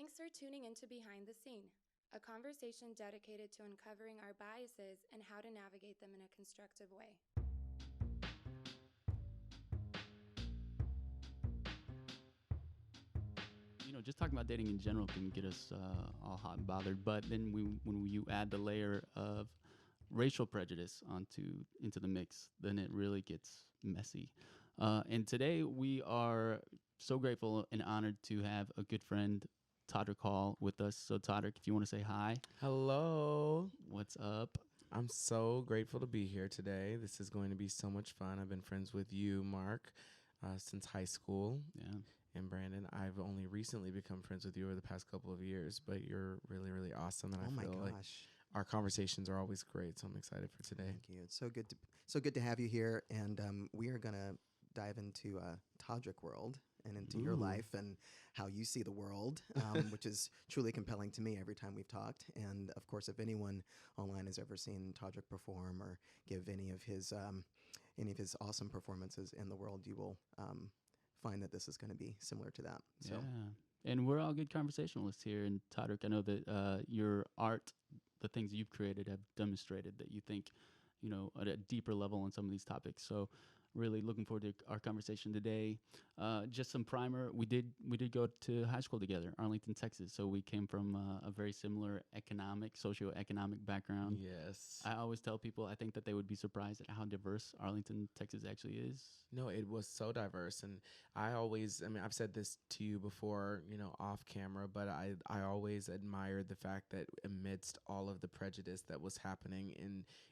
Thanks for tuning into Behind the Scene, a conversation dedicated to uncovering our biases and how to navigate them in a constructive way. Just talking about dating in general can get us all hot and bothered. But then when you add the layer of racial prejudice into the mix, then it really gets messy. And today we are so grateful and honored to have a good friend, Todrick Hall, with us. So Todrick, if you want to say hi, Hello. what's up? I'm so grateful to be here today. This is going to be so much fun. I've been friends with you, Mark, since high school. Yeah. And Brandon, I've only recently become friends with you over the past couple of years, but you're really, really awesome. And I feel like our conversations are always great. So I'm excited for today. Thank you. It's so good to have you here. And we are gonna dive into Todrick world and into your life and how you see the world, which is truly compelling to me every time we've talked. And of course, if anyone online has ever seen Todrick perform or give any of his awesome performances in the world, you will find that this is going to be similar to that. So. Yeah. And we're all good conversationalists here. And Todrick, I know that your art, the things you've created, have demonstrated that you think, at a deeper level on some of these topics. So really looking forward to our conversation today. Just some primer. We did go to high school together, Arlington, Texas. So we came from a very similar socioeconomic background. Yes. I always tell people I think that they would be surprised at how diverse Arlington, Texas actually is. No, it was so diverse. And I've said this to you before, off camera, but I always admired the fact that amidst all of the prejudice that was happening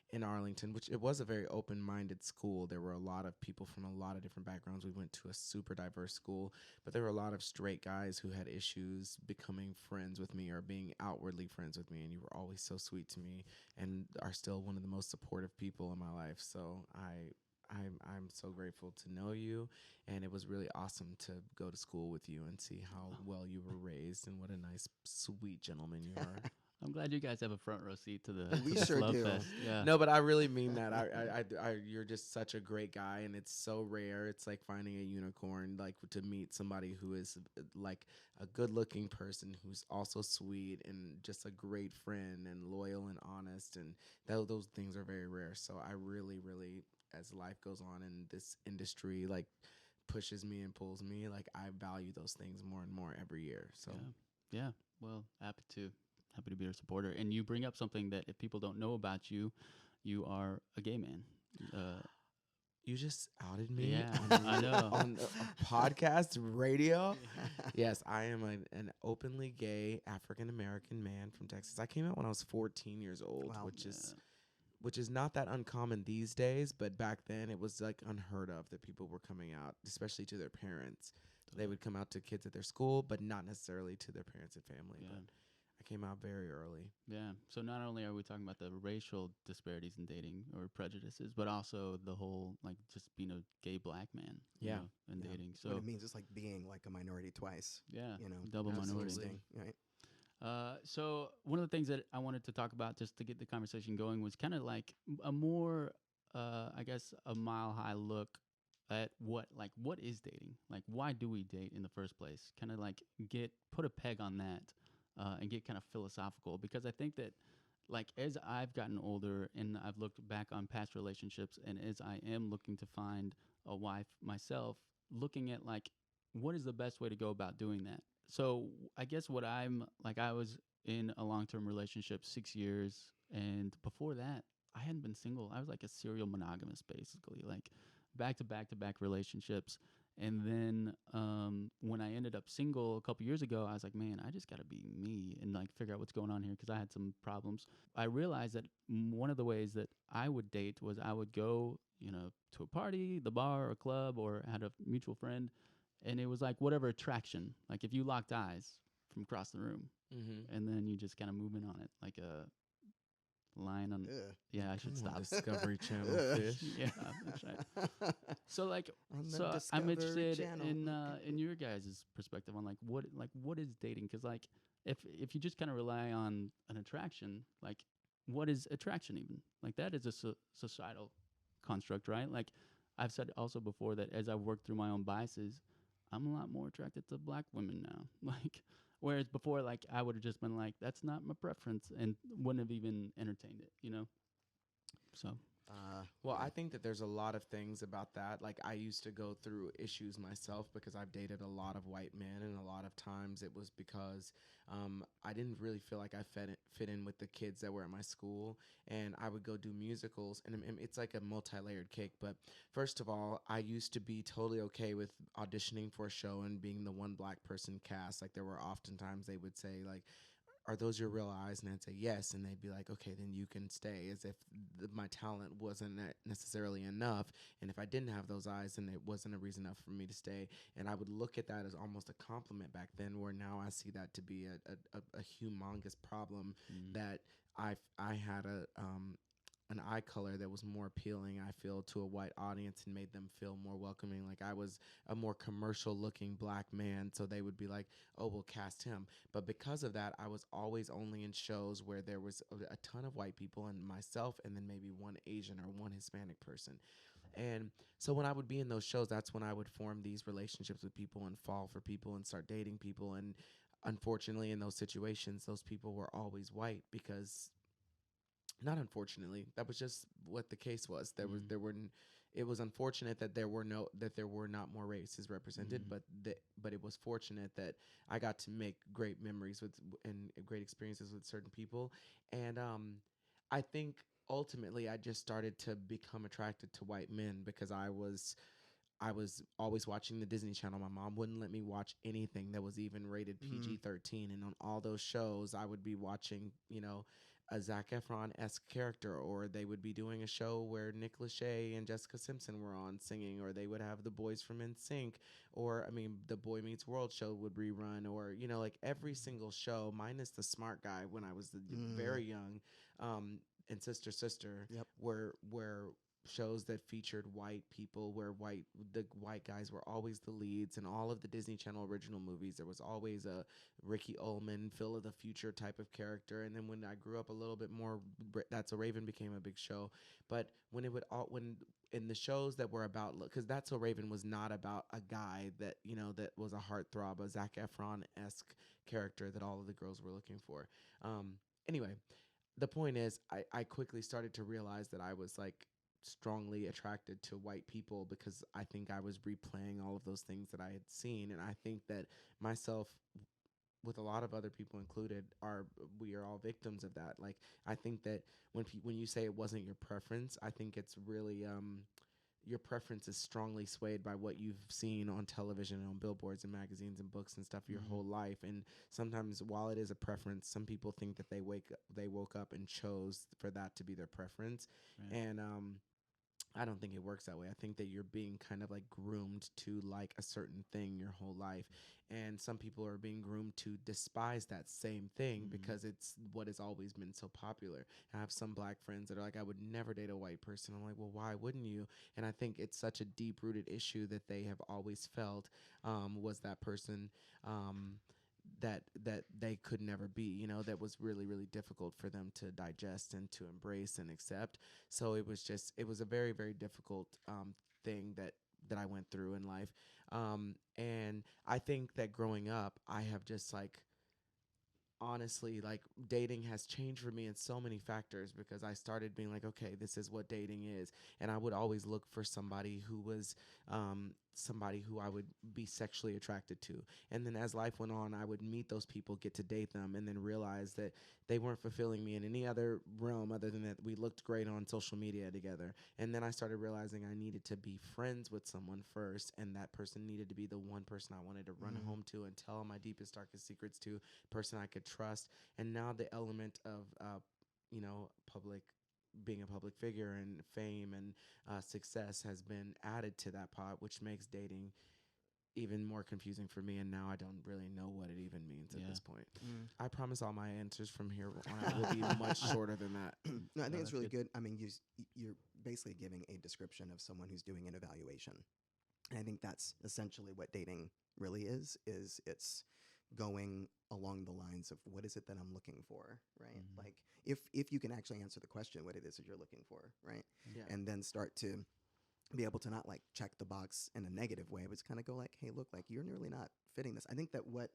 in Arlington, which it was a very open-minded school. There were a lot of people from a lot of different backgrounds. We went to a super diverse school, but there were a lot of straight guys who had issues becoming friends with me or being outwardly friends with me. And you were always so sweet to me and are still one of the most supportive people in my life. So I'm so grateful to know you, and it was really awesome to go to school with you and see how well you were raised and what a nice, sweet gentleman you are. I'm glad you guys have a front row seat to the We to this sure love do. fest. Yeah. No, but I really mean that. You're just such a great guy, and it's so rare. It's like finding a unicorn, like to meet somebody who is like a good-looking person who's also sweet and just a great friend and loyal and honest, and those things are very rare. So I really, really, as life goes on in this industry, like pushes me and pulls me, like I value those things more and more every year. So Yeah. Well, happy to be your supporter. And you bring up something that if people don't know about you, you are a gay man. You just outed me. Yeah, I know. On a podcast, radio. Yes, I am an openly gay African American man from Texas. I came out when I was 14 years old, Wow. which is not that uncommon these days, but back then it was like unheard of that people were coming out, especially to their parents. They would come out to kids at their school, but not necessarily to their parents and family. Yeah. But I came out very early. Yeah. So not only are we talking about the racial disparities in dating or prejudices, but also the whole like just being a gay black man. Yeah. And Yeah. dating. So what it means is like being like a minority twice. yeah, You know, double that's minority. interesting, right? So one of the things that I wanted to talk about just to get the conversation going was kind of like a more, I guess, a mile high look at what is dating? Like, why do we date in the first place? Kind of like put a peg on that and get kind of philosophical, because I think that like as I've gotten older and I've looked back on past relationships, and as I am looking to find a wife myself, looking at like what is the best way to go about doing that. So I guess what I'm like, I was in a long-term relationship 6 years, and before that, I hadn't been single. I was like a serial monogamous, basically, like back to back to back relationships. And then when I ended up single a couple years ago, I was like, man, I just got to be me and like figure out what's going on here, because I had some problems. I realized that one of the ways that I would date was I would go, to a party, the bar or club, or had a mutual friend, and it was like whatever attraction. Like if you locked eyes from across the room, and then you just kind of move in on it, like a line on. Ugh. Yeah, I should Come on, stop. Discovery Channel Ugh. fish. Yeah, that's right. So like, On the I'm Discovery interested Channel. in your guys' perspective on like what is dating? Because like if you just kind of rely on an attraction, like what is attraction even? Like that is a societal construct, right? Like I've said also before that as I've worked through my own biases, I'm a lot more attracted to black women now. Like Whereas before, like, I would have just been like, that's not my preference, and wouldn't have even entertained it, you know? So, Well, I think that there's a lot of things about that. Like, I used to go through issues myself because I've dated a lot of white men, and a lot of times it was because I didn't really feel like I fit in with the kids that were at my school, and I would go do musicals, and it's like a multi-layered cake. But first of all, I used to be totally okay with auditioning for a show and being the one black person cast. Like, there were oftentimes they would say, like, are those your real eyes? And I'd say yes, and they'd be like, okay, then you can stay, as if my talent wasn't necessarily enough, and if I didn't have those eyes, then it wasn't a reason enough for me to stay. And I would look at that as almost a compliment back then, where now I see that to be a humongous problem, that I had an eye color that was more appealing, I feel, to a white audience, and made them feel more welcoming. Like, I was a more commercial looking black man, so they would be like, oh, we'll cast him. But because of that, I was always only in shows where there was a ton of white people and myself, and then maybe one Asian or one Hispanic person. And so when I would be in those shows, that's when I would form these relationships with people and fall for people and start dating people. And unfortunately, in those situations, those people were always white, because not unfortunately, that was just what the case was. It was unfortunate that there were not more races represented, but it was fortunate that I got to make great memories with and great experiences with certain people. And I think ultimately I just started to become attracted to white men because I was always watching the Disney Channel. My mom wouldn't let me watch anything that was even rated PG-13, and on all those shows I would be watching, a Zac Efron-esque character, or they would be doing a show where Nick Lachey and Jessica Simpson were on singing, or they would have the boys from NSYNC, or the Boy Meets World show would rerun, or like every single show minus The Smart Guy when I was very young, and Sister Yep. were shows that featured white people, where the white guys were always the leads. In all of the Disney Channel original movies, there was always a Ricky Ullman, Phil of the Future type of character. And then when I grew up a little bit more, That's So Raven became a big show. But when in the shows that were about, because That's So Raven was not about a guy that that was a heartthrob, a Zac Efron-esque character that all of the girls were looking for. Anyway, the point is, I quickly started to realize that I was like strongly attracted to white people, because I think I was replaying all of those things that I had seen. And I think that myself, with a lot of other people included, we are all victims of that. Like, I think that when you say it wasn't your preference, I think it's really your preference is strongly swayed by what you've seen on television and on billboards and magazines and books and stuff your whole life. And sometimes, while it is a preference, some people think that they woke up and chose for that to be their preference. Right. And I don't think it works that way. I think that you're being kind of like groomed to like a certain thing your whole life. And some people are being groomed to despise that same thing because it's what has always been so popular. I have some black friends that are like, I would never date a white person. I'm like, well, why wouldn't you? And I think it's such a deep rooted issue that they have always felt, was that person, that they could never be, that was really, really difficult for them to digest and to embrace and accept. So it was a very, very difficult thing that I went through in life. And I think that growing up, I have just like, honestly, like, dating has changed for me in so many factors, because I started being like, okay, this is what dating is. And I would always look for somebody who was somebody who I would be sexually attracted to. And then as life went on, I would meet those people, get to date them, and then realize that they weren't fulfilling me in any other realm other than that we looked great on social media together. And then I started realizing I needed to be friends with someone first, and that person needed to be the one person I wanted to run home to and tell my deepest, darkest secrets to, person I could trust. And now the element of being a public figure and fame and success has been added to that pot, which makes dating even more confusing for me. And now I don't really know what it even means at this point. I promise all my answers from here on out will be much shorter than that. No, I think it's that's really good. good. I mean, you're basically giving a description of someone who's doing an evaluation. And I think that's essentially what dating really is it's going along the lines of, what is it that I'm looking for, right? Like, if you can actually answer the question, what it is that you're looking for, right? Yeah. And then start to be able to not like check the box in a negative way, but kind of go like, hey, look, like, you're really not fitting this. I think that what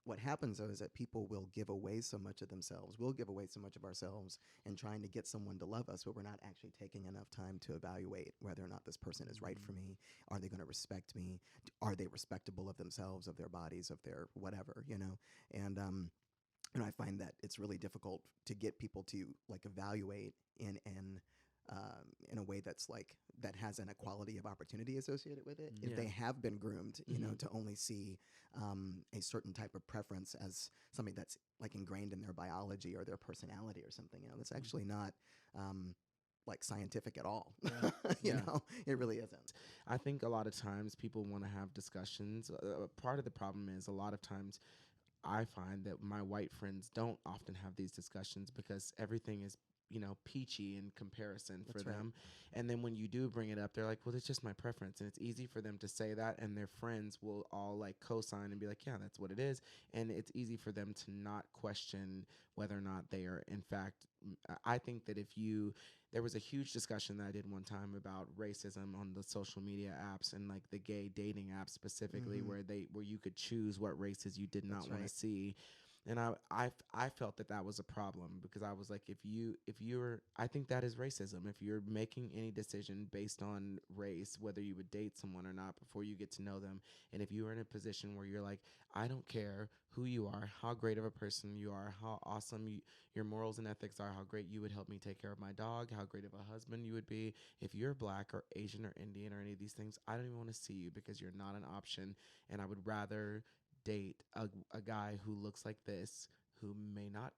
what happens though is that people will give away so much of themselves. We'll give away so much of ourselves in trying to get someone to love us, but we're not actually taking enough time to evaluate whether or not this person is right for me. Are they going to respect me? Are they respectable of themselves, of their bodies, of their whatever, you know? And I find that it's really difficult to get people to like evaluate in a way that's like that has an equality of opportunity associated with it. If they have been groomed, you know, to only see a certain type of preference as something that's like ingrained in their biology or their personality or something, you know, that's actually not like scientific at all. You know, it really isn't. I think a lot of times people want to have discussions. Part of the problem is a lot of times I find that my white friends don't often have these discussions because everything is, you know, peachy in comparison for them. And then when you do bring it up, they're like, well, it's just my preference. And it's easy for them to say that. And their friends will all like co-sign and be like, yeah, that's what it is. And it's easy for them to not question whether or not they are, in fact, I think that there was a huge discussion that I did one time about racism on the social media apps and like the gay dating apps specifically, where you could choose what races you did not want to see. And I felt that was a problem because I was like, I think that is racism. If you're making any decision based on race, whether you would date someone or not before you get to know them, and if you are in a position where you're like, I don't care who you are, how great of a person you are, how awesome your morals and ethics are, how great you would help me take care of my dog, how great of a husband you would be. If you're black or Asian or Indian or any of these things, I don't even want to see you because you're not an option. And I would rather date a guy who looks like this, who may not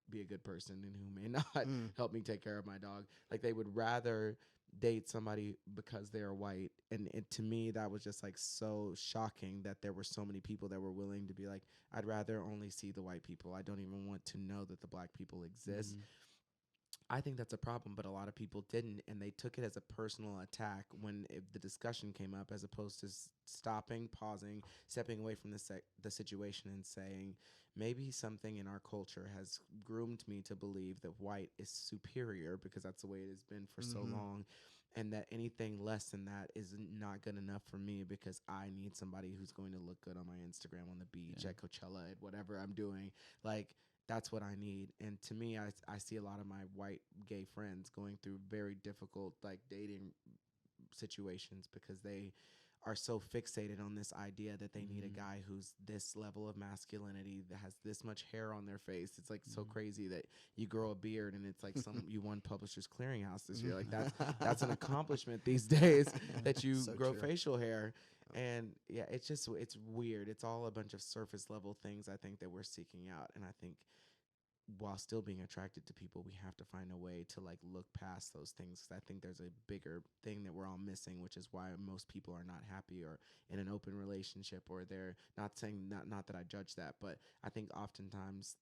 be a good person and who may not help me take care of my dog. Like they would rather date somebody because they're white. And to me, that was just like so shocking that there were so many people that were willing to be like, I'd rather only see the white people. I don't even want to know that the black people exist. I think that's a problem, but a lot of people didn't, and they took it as a personal attack when the discussion came up, as opposed to stopping, pausing, stepping away from the situation and saying, maybe something in our culture has groomed me to believe that white is superior because that's the way it has been for so long, and that anything less than that is not good enough for me because I need somebody who's going to look good on my Instagram, on the beach, at Coachella, at whatever I'm doing. Like, that's what I need. And to me, I see a lot of my white gay friends going through very difficult like dating situations because they are so fixated on this idea that they need a guy who's this level of masculinity, that has this much hair on their face. It's like so crazy that you grow a beard and it's like you won Publishers Clearinghouse this year. Like that's an accomplishment these days that you so grow facial hair. And yeah, it's weird. It's all a bunch of surface level things I think that we're seeking out. And I think while still being attracted to people, we have to find a way to like look past those things. 'Cause I think there's a bigger thing that we're all missing, which is why most people are not happy or in an open relationship, or they're not saying, not that I judge that, but I think oftentimes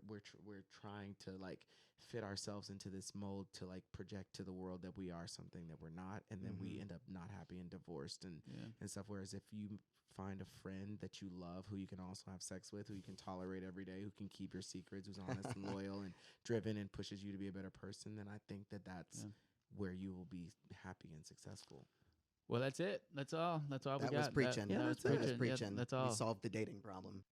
we're trying to like fit ourselves into this mold to like project to the world that we are something that we're not, and then we end up not happy and divorced and stuff. Whereas if you find a friend that you love, who you can also have sex with, who you can tolerate every day, who can keep your secrets, who's honest and loyal and driven and pushes you to be a better person, then I think that's where you will be happy and successful. Well, that's it. That's all we got. That was preaching. That was preaching. Yeah, that's all. We solved the dating problem.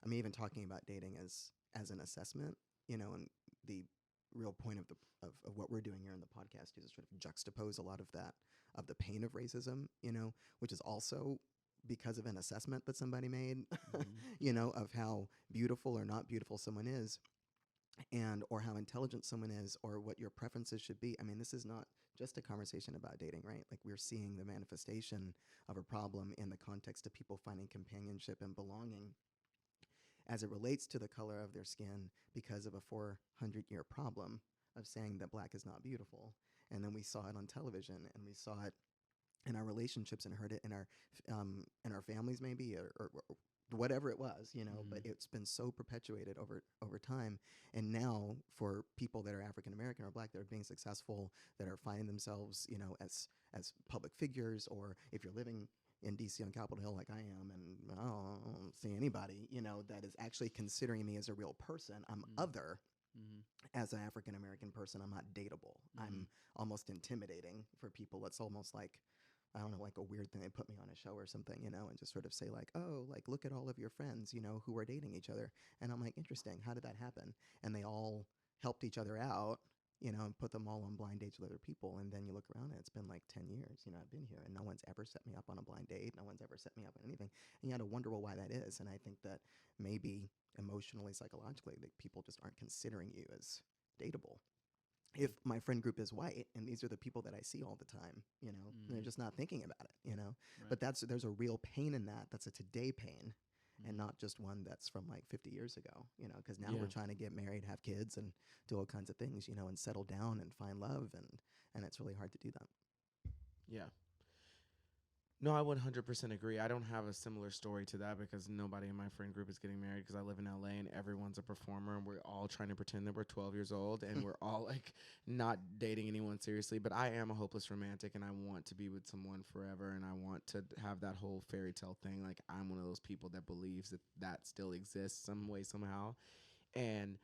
I mean, even talking about dating as an assessment, you know, and the real point of what we're doing here in the podcast is to sort of juxtapose a lot of that, of the pain of racism, you know, which is also because of an assessment that somebody made, you know, of how beautiful or not beautiful someone is, or how intelligent someone is, or what your preferences should be. I mean, this is not just a conversation about dating, right? Like, we're seeing the manifestation of a problem in the context of people finding companionship and belonging as it relates to the color of their skin because of a 400-year problem of saying that black is not beautiful. And then we saw it on television, and we saw it in our relationships, and heard it in our families, maybe, or whatever it was, you know. But it's been so perpetuated over time. And now for people that are African American or black that are being successful, that are finding themselves, you know, as public figures, or if you're living in DC on Capitol Hill like I am, and I don't see anybody, you know, that is actually considering me as a real person. I'm other. As an African American person, I'm not dateable. I'm almost intimidating for people. It's almost like, I don't know, like a weird thing. They put me on a show or something, and just sort of say like, oh, like look at all of your friends, who are dating each other. And I'm like, interesting. How did that happen? And they all helped each other out, and put them all on blind dates with other people. And then you look around and it's been like 10 years, I've been here and no one's ever set me up on a blind date. No one's ever set me up on anything. And you got to wonder, well, why that is. And I think that maybe emotionally, psychologically, that people just aren't considering you as dateable. If my friend group is white and these are the people that I see all the time, they're just not thinking about it. But there's a real pain in that. That's a today pain, and not just one that's from like 50 years ago, because now we're trying to get married, have kids, and do all kinds of things, and settle down and find love, and it's really hard to do that. Yeah. No, I 100% agree. I don't have a similar story to that because nobody in my friend group is getting married because I live in LA and everyone's a performer and we're all trying to pretend that we're 12 years old and we're all like not dating anyone seriously. But I am a hopeless romantic and I want to be with someone forever and I want to have that whole fairy tale thing. Like I'm one of those people that believes that that still exists some way, somehow. And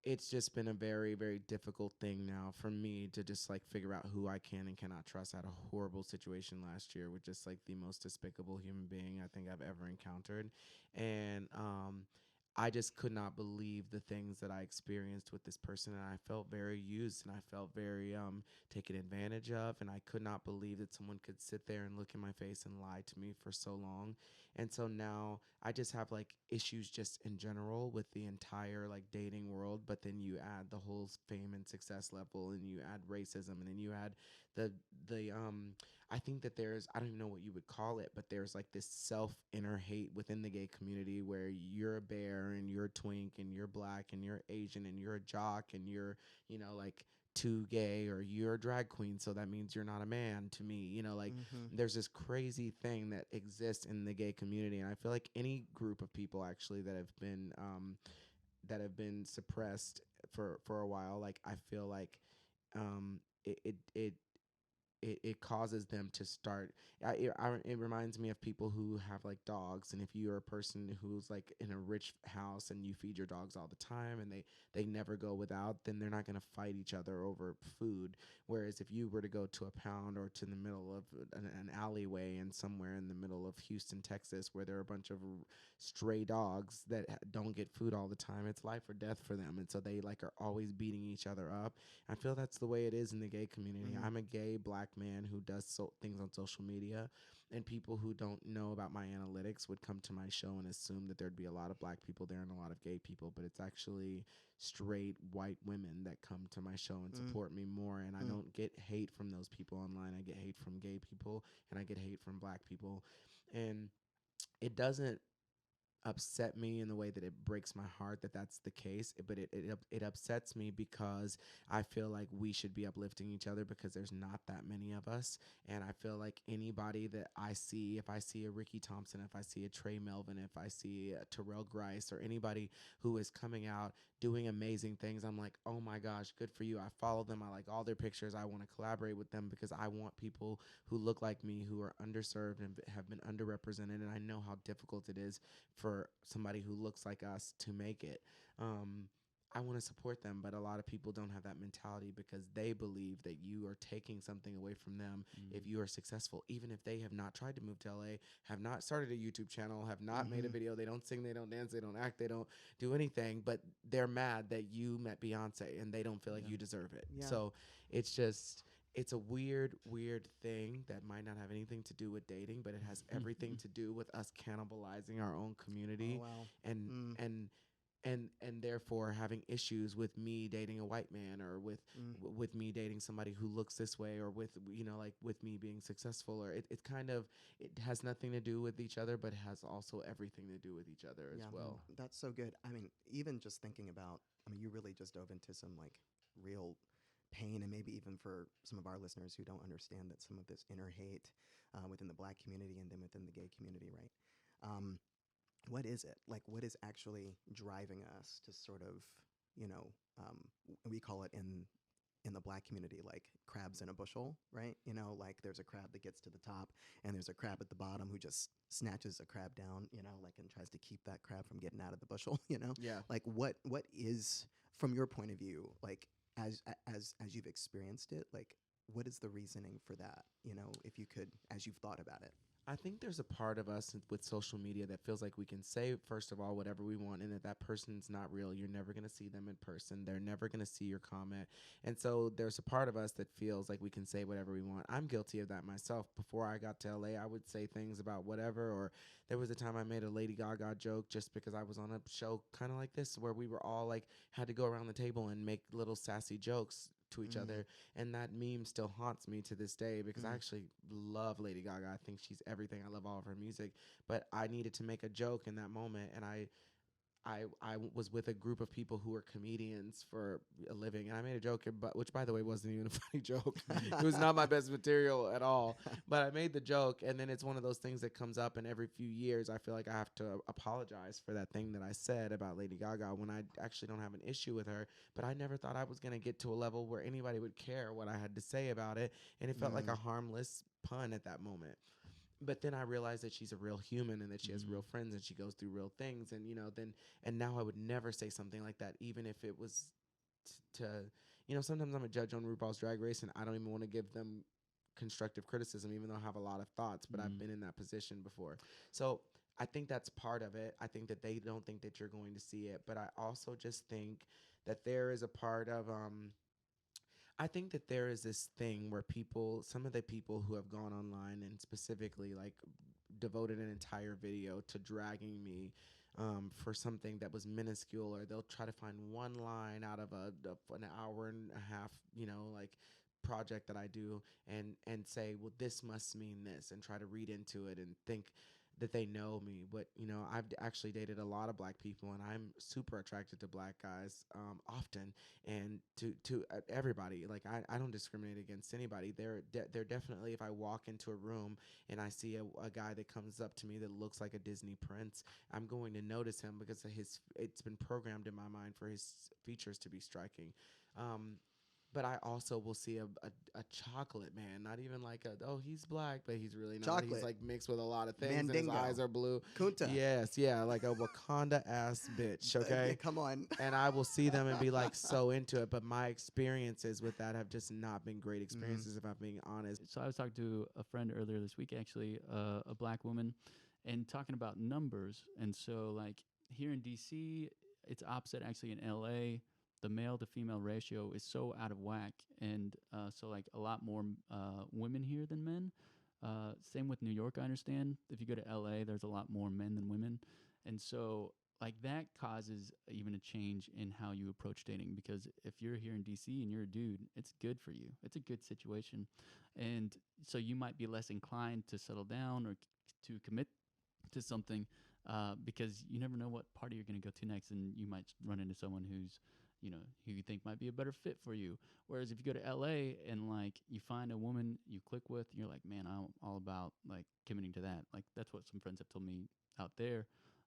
it's just been a very, very difficult thing now for me to just like figure out who I can and cannot trust. I had a horrible situation last year with just like the most despicable human being I think I've ever encountered. And I just could not believe the things that I experienced with this person. And I felt very used and I felt very taken advantage of. And I could not believe that someone could sit there and look in my face and lie to me for so long. And so now I just have like issues just in general with the entire like dating world. But then you add the whole fame and success level and you add racism and then you add the I think that I don't even know what you would call it, but there's like this inner hate within the gay community where you're a bear and you're a twink and you're black and you're Asian and you're a jock and you're, like too gay or you're a drag queen. So that means you're not a man to me, like there's this crazy thing that exists in the gay community. And I feel like any group of people actually that have been suppressed for a while, like I feel like it causes them to start. It reminds me of people who have like dogs, and if you're a person who's like in a rich house and you feed your dogs all the time and they never go without, then they're not going to fight each other over food. Whereas if you were to go to a pound or to the middle of an alleyway and somewhere in the middle of Houston, Texas, where there are a bunch of stray dogs that don't get food all the time, it's life or death for them. And so they like are always beating each other up. I feel that's the way it is in the gay community. I'm a gay black man who does things on social media, and people who don't know about my analytics would come to my show and assume that there'd be a lot of black people there and a lot of gay people, but it's actually straight white women that come to my show and support me more. And I don't get hate from those people online. I get hate from gay people and I get hate from black people. And it doesn't upset me in the way that it breaks my heart that that's the case, but it upsets me because I feel like we should be uplifting each other because there's not that many of us. And I feel like anybody that I see, if I see a Ricky Thompson, if I see a Trey Melvin, if I see a Terrell Grice or anybody who is coming out doing amazing things, I'm like, oh my gosh, good for you. I follow them. I like all their pictures. I want to collaborate with them because I want people who look like me, who are underserved and have been underrepresented. And I know how difficult it is for somebody who looks like us to make it. I want to support them, but a lot of people don't have that mentality because they believe that you are taking something away from them if you are successful, even if they have not tried to move to LA, have not started a YouTube channel, have not made a video, they don't sing, they don't dance, they don't act, they don't do anything, but they're mad that you met Beyonce and they don't feel like you deserve it. So it's a weird thing that might not have anything to do with dating, but it has everything to do with us cannibalizing our own community. And therefore having issues with me dating a white man or with me dating somebody who looks this way or with like with me being successful, or it has nothing to do with each other, but it has also everything to do with each other as well. That's so good. I mean, even just thinking about, you really just dove into some like real pain, and maybe even for some of our listeners who don't understand that some of this inner hate within the black community and then within the gay community, right? What is it? Like, what is actually driving us to sort of, we call it in the black community, like crabs in a bushel, right? Like there's a crab that gets to the top and there's a crab at the bottom who just snatches a crab down, like, and tries to keep that crab from getting out of the bushel, Yeah. Like what is, from your point of view, like, as you've experienced it, like what is the reasoning for that? You know, if you could, as you've thought about it. I think there's a part of us with social media that feels like we can say, first of all, whatever we want, and that person's not real. You're never going to see them in person. They're never going to see your comment. And so there's a part of us that feels like we can say whatever we want. I'm guilty of that myself. Before I got to LA, I would say things about whatever, or there was a time I made a Lady Gaga joke just because I was on a show kind of like this where we were all like, had to go around the table and make little sassy jokes to each other, and that meme still haunts me to this day because I actually love Lady Gaga. I think she's everything. I love all of her music, but I needed to make a joke in that moment, and I was with a group of people who were comedians for a living, and I made a joke, but which, by the way, wasn't even a funny joke. It was not my best material at all, but I made the joke, and then it's one of those things that comes up, and every few years I feel like I have to apologize for that thing that I said about Lady Gaga when I actually don't have an issue with her, but I never thought I was going to get to a level where anybody would care what I had to say about it, and it felt like a harmless pun at that moment. But then I realized that she's a real human and that she has real friends and she goes through real things. And, and now I would never say something like that, even if it was sometimes I'm a judge on RuPaul's Drag Race and I don't even want to give them constructive criticism, even though I have a lot of thoughts, but I've been in that position before. So I think that's part of it. I think that they don't think that you're going to see it. But I also just think that there is a part of, I think that there is this thing where some of the people who have gone online and specifically like devoted an entire video to dragging me for something that was minuscule, or they'll try to find one line out of an hour and a half, like project that I do and say, well, this must mean this, and try to read into it and think that they know me. But I've actually dated a lot of black people, and I'm super attracted to black guys often, and to everybody. Like I don't discriminate against anybody. They're definitely, if I walk into a room and I see a guy that comes up to me that looks like a Disney prince, I'm going to notice him because it's been programmed in my mind for his features to be striking. But I also will see a chocolate man, not even like he's black, but he's really not. Chocolate. He's like mixed with a lot of things, Mandingo. and his eyes are blue. Kunta. Yes, yeah, like a Wakanda ass bitch, okay? Yeah, come on. And I will see them and be like so into it, but my experiences with that have just not been great experiences, if I'm being honest. So I was talking to a friend earlier this week, actually, a black woman, and talking about numbers. And so, like, here in DC, it's opposite actually in LA. The male to female ratio is so out of whack, and so like a lot more women here than men. Same with New York, I understand. If you go to LA, there's a lot more men than women, and so like that causes even a change in how you approach dating. Because if you're here in DC and you're a dude, it's good for you. It's a good situation, and so you might be less inclined to settle down or to commit to something because you never know what party you're going to go to next, and you might run into someone who's who you think might be a better fit for you. Whereas if you go to LA and like you find a woman you click with, and you're like, man, I'm all about like committing to that. Like that's what some friends have told me out there.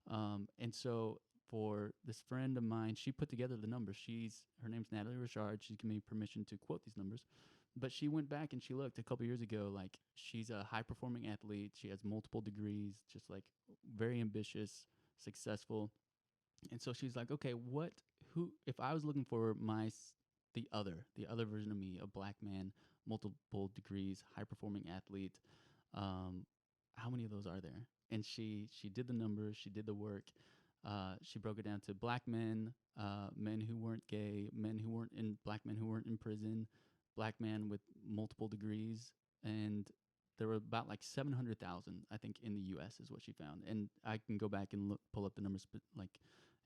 And so for this friend of mine, she put together the numbers. Her name's Nathalie Reshard. She gave me permission to quote these numbers. But she went back and she looked a couple years ago, like she's a high performing athlete. She has multiple degrees, just like very ambitious, successful. And so she's like, okay, if I was looking for the other version of me, a black man, multiple degrees, high performing athlete, how many of those are there? And she did the numbers, she did the work. She broke it down to black men, men who weren't gay, black men who weren't in prison, black men with multiple degrees, and there were about like 700,000, I think, in the U.S. is what she found. And I can go back and pull up the numbers, but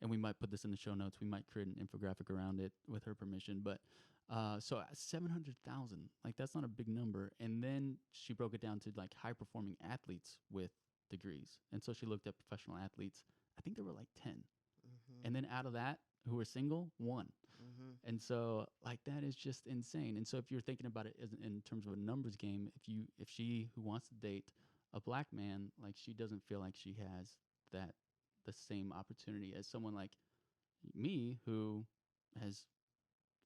and we might put this in the show notes. We might create an infographic around it with her permission. But so 700,000, like that's not a big number. And then she broke it down to like high performing athletes with degrees. And so she looked at professional athletes. I think there were like 10. And then out of that, who were single, 1. And so like that is just insane. And so if you're thinking about it in terms of a numbers game, if she who wants to date a black man, like she doesn't feel like she has the same opportunity as someone like me who has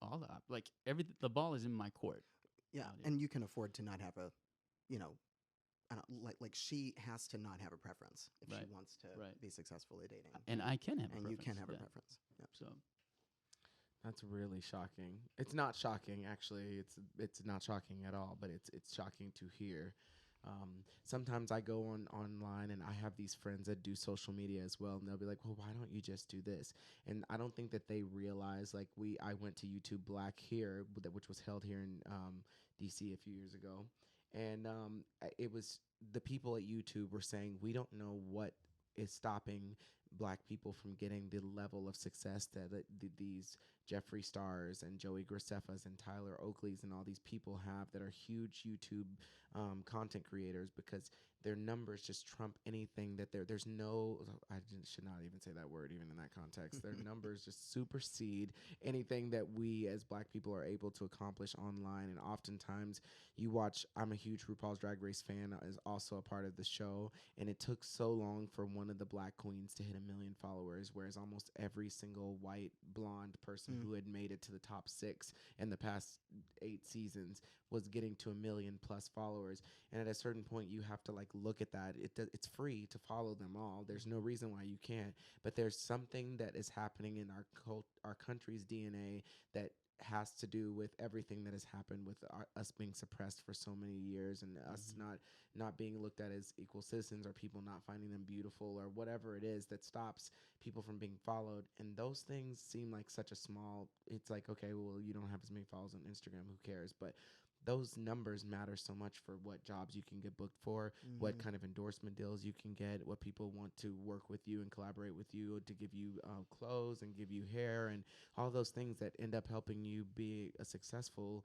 all the ball is in my court. Yeah, and you can afford to not have a, I don't, like she has to not have a preference if she wants to be successful at dating. And I can have a and preference. you can have a Yeah. preference. Yeah. So That's really shocking. It's not shocking, actually. It's not shocking at all, but it's shocking to hear. Sometimes I go on online and I have these friends that do social media as well, and they'll be like, "Well, why don't you just do this?" And I don't think that they realize, like, I went to YouTube Black here, which was held here in DC a few years ago, and it was the people at YouTube were saying we don't know what is stopping black people from getting the level of success that these Jeffree Stars and Joey Graceffas and Tyler Oakleys and all these people have that are huge YouTube content creators, because their numbers just trump anything that there's no, should not even say that word even in that context. Their numbers just supersede anything that we as black people are able to accomplish online. And oftentimes you watch, I'm a huge RuPaul's Drag Race fan, is also a part of the show, and it took so long for one of the black queens to hit 1 million followers, whereas almost every single white blonde person who had made it to the top 6 in the past 8 seasons was getting to 1 million plus followers. And at a certain point, you have to like look at that. It's free to follow them all. There's no reason why you can't. But there's something that is happening in our country's DNA that has to do with everything that has happened with us being suppressed for so many years, and us not being looked at as equal citizens, or people not finding them beautiful, or whatever it is that stops people from being followed. And those things seem like such a small, it's like, okay, well, you don't have as many followers on Instagram, who cares? But those numbers matter so much for what jobs you can get booked for, what kind of endorsement deals you can get, what people want to work with you and collaborate with you to give you clothes and give you hair, and all those things that end up helping you be a successful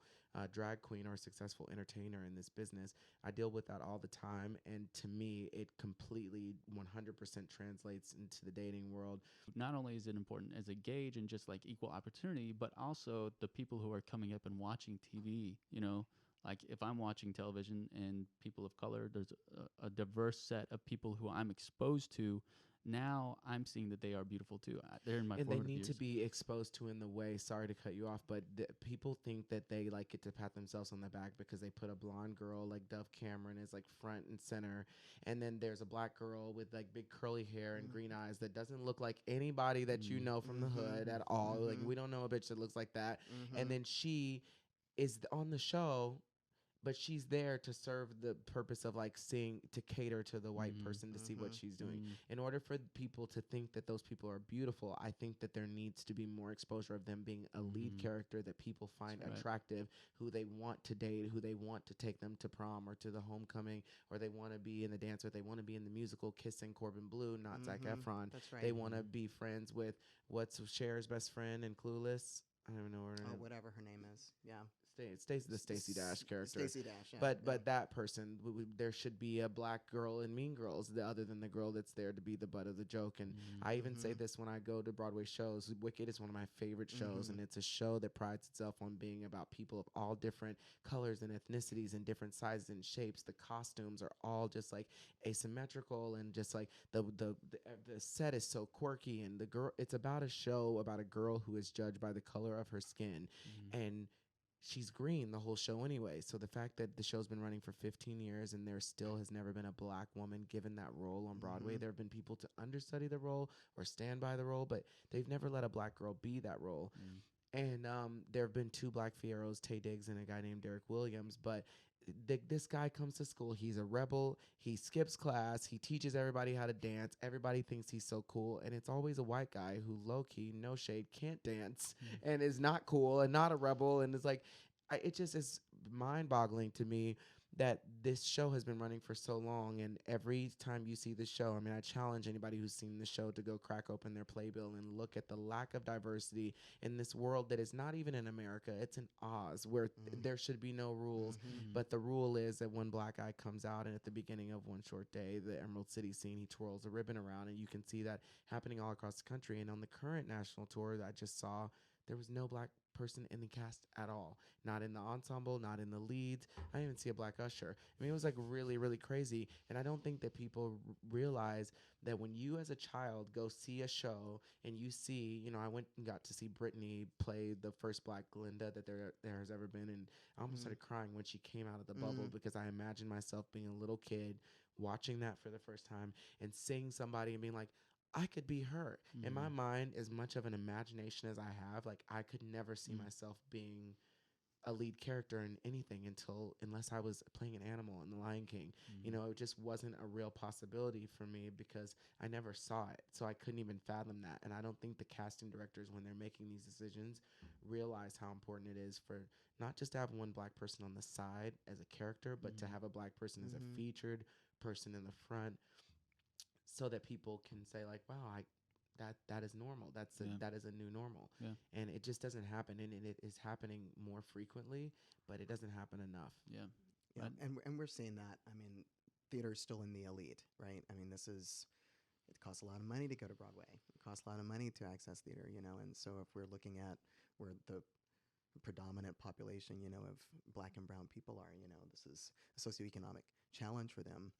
drag queen or a successful entertainer in this business. I deal with that all the time, and to me, it completely 100% translates into the dating world. Not only is it important as a gauge and just like equal opportunity, but also the people who are coming up and watching TV, you know, like if I'm watching television and people of color, there's a diverse set of people who I'm exposed to. Now I'm seeing that they are beautiful too. They're in my And they formative need years. to be exposed to in the way, sorry to cut you off, but people think that they like get to pat themselves on the back because they put a blonde girl like Dove Cameron as like front and center, and then there's a black girl with like big curly hair and green eyes that doesn't look like anybody that you know from the hood at all. Like, we don't know a bitch that looks like that. And then she is on the show, but she's there to serve the purpose of like seeing, to cater to the white person to see what she's doing. In order for people to think that those people are beautiful, I think that there needs to be more exposure of them being a lead character that people find attractive, who they want to date, who they want to take them to prom or to the homecoming, or they want to be in the dance, or they want to be in the musical Kissing Corbin Bleu, not Zac Efron. That's right. They want to be friends with what's Cher's best friend in Clueless. I don't even know her name. Whatever her name is. Yeah. The Stacey Dash character. Stacey Dash, yeah. But that person, there should be a black girl in Mean Girls, other than the girl that's there to be the butt of the joke. And I even say this when I go to Broadway shows. Wicked is one of my favorite shows, and it's a show that prides itself on being about people of all different colors and ethnicities and different sizes and shapes. The costumes are all just like asymmetrical, and just like the set is so quirky. And the girl, it's about a show about a girl who is judged by the color of her skin, and she's green the whole show anyway. So the fact that the show's been running for 15 years and there still has never been a black woman given that role on Broadway. There have been people to understudy the role or stand by the role, but they've never let a black girl be that role. And there have been 2 black Fieros, Taye Diggs and a guy named Derek Williams. But this guy comes to school. He's a rebel. He skips class. He teaches everybody how to dance. Everybody thinks he's so cool. And it's always a white guy who, low-key, no shade, can't dance and is not cool and not a rebel. And it's like, it just is mind-boggling to me that this show has been running for so long, and every time you see the show, I mean, I challenge anybody who's seen the show to go crack open their playbill and look at the lack of diversity in this world that is not even in America. It's in Oz, where there should be no rules, but the rule is that one black guy comes out, and at the beginning of One Short Day, the Emerald City scene, he twirls a ribbon around, and you can see that happening all across the country. And on the current national tour that I just saw, there was no black person in the cast at all. Not in the ensemble, not in the leads. I didn't even see a black usher. I mean, it was like really, really crazy. And I don't think that people realize that when you as a child go see a show and you see, you know, I went and got to see Britney play the first black Glinda that there has ever been. And I almost started crying when she came out of the bubble, because I imagined myself being a little kid watching that for the first time and seeing somebody and being like, I could be her. In my Mhm. mind, as much of an imagination as I have, like I could never see Mm. myself being a lead character in anything unless I was playing an animal in The Lion King. You know, it just wasn't a real possibility for me because I never saw it. So I couldn't even fathom that. And I don't think the casting directors, when they're making these decisions, realize how important it is for not just to have one black person on the side as a character, but to have a black person as a featured person in the front, so that people can say like, wow, that is normal. That is a new normal. Yeah. And it just doesn't happen, and it is happening more frequently, but it doesn't happen enough. Yeah. Yeah, and we're seeing that. I mean, theater's still in the elite, right? I mean, it costs a lot of money to go to Broadway. It costs a lot of money to access theater, you know. And so if we're looking at where the predominant population, you know, of black and brown people are, you know, this is a socioeconomic challenge for them,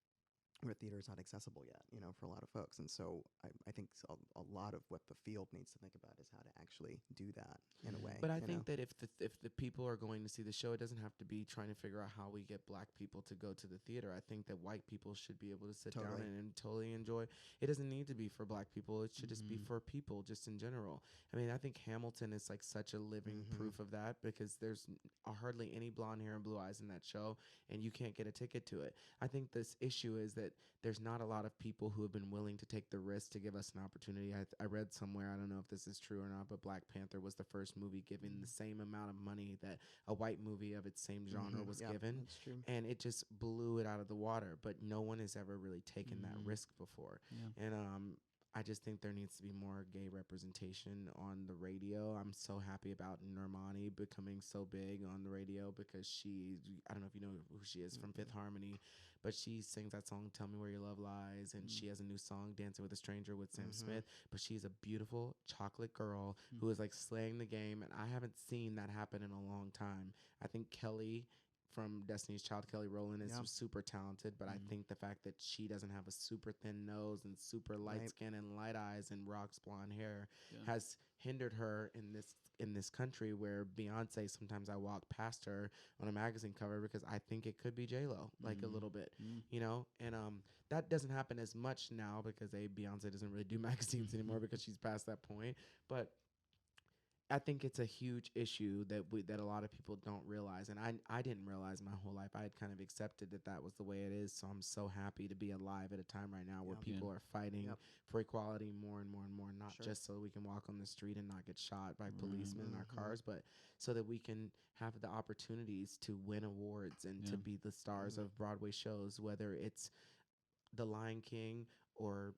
where theater is not accessible yet, you know, for a lot of folks. And so I think a lot of what the field needs to think about is how to actually do that in a way. But I you think know? that if the people are going to see the show, it doesn't have to be trying to figure out how we get black people to go to the theater. I think that white people should be able to sit down Totally. and totally enjoy. It doesn't need to be for black people. It should just be for people, just in general. I mean, I think Hamilton is like such a living proof of that, because there's hardly any blonde hair and blue eyes in that show, and you can't get a ticket to it. I think this issue is that there's not a lot of people who have been willing to take the risk to give us an opportunity. I read somewhere, I don't know if this is true or not, but Black Panther was the first movie given the same amount of money that a white movie of its same genre was Yeah, given. that's true. And it just blew it out of the water. But no one has ever really taken that risk before. Yeah. And I just think there needs to be more gay representation on the radio. I'm so happy about Normani becoming so big on the radio, because I don't know if you know who she is from Fifth Harmony, but she sings that song Tell Me Where Your Love Lies, and she has a new song Dancing with a Stranger with Sam Smith. But she's a beautiful chocolate girl who is like slaying the game, and I haven't seen that happen in a long time. I think Kelly from Destiny's Child, Kelly Rowland, is super talented, but I think the fact that she doesn't have a super thin nose and super light skin and light eyes and rocks blonde hair has hindered her in this country, where Beyonce, sometimes I walk past her on a magazine cover because I think it could be J-Lo, like a little bit, you know? And that doesn't happen as much now because Beyonce doesn't really do magazines anymore because she's past that point. But I think it's a huge issue that a lot of people don't realize, and I didn't realize my whole life. I had kind of accepted that was the way it is. So I'm so happy to be alive at a time right now where people are fighting for equality more and more and more, not just so we can walk on the street and not get shot by policemen in our cars, but so that we can have the opportunities to win awards and to be the stars of Broadway shows, whether it's The Lion King or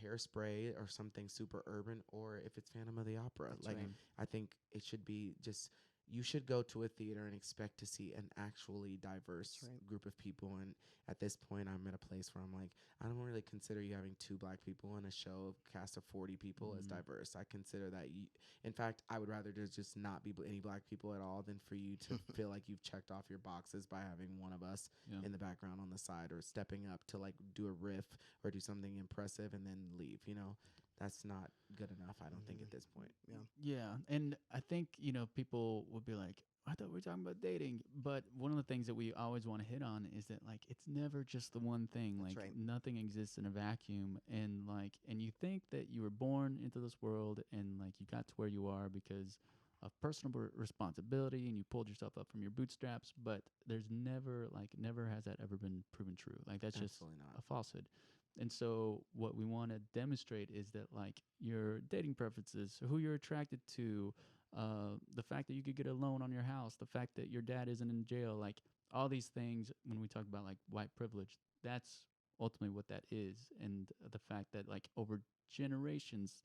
Hairspray or something super urban, or if it's Phantom of the Opera. That's like right. I think it should be just, you should go to a theater and expect to see an actually diverse group of people. And at this point, I'm at a place where I'm like, I don't really consider you having 2 black people in a show cast of 40 people as diverse. I consider that in fact, I would rather there's just not be any black people at all than for you to feel like you've checked off your boxes by having one of us in the background on the side, or stepping up to like do a riff or do something impressive and then leave, you know. That's not good enough, I don't think, at this point. Yeah. And I think, you know, people would be like, I thought we were talking about dating. But one of the things that we always want to hit on is that, like, it's never just the one thing. That's like, right. nothing exists in a vacuum. And, like, and you think that you were born into this world and, like, you got to where you are because of personal responsibility and you pulled yourself up from your bootstraps. But there's never has that ever been proven true. Like, that's Absolutely just not. a falsehood. And so what we want to demonstrate is that, like, your dating preferences, who you're attracted to, the fact that you could get a loan on your house, the fact that your dad isn't in jail, like all these things, when we talk about like white privilege, that's ultimately what that is. And the fact that, like, over generations,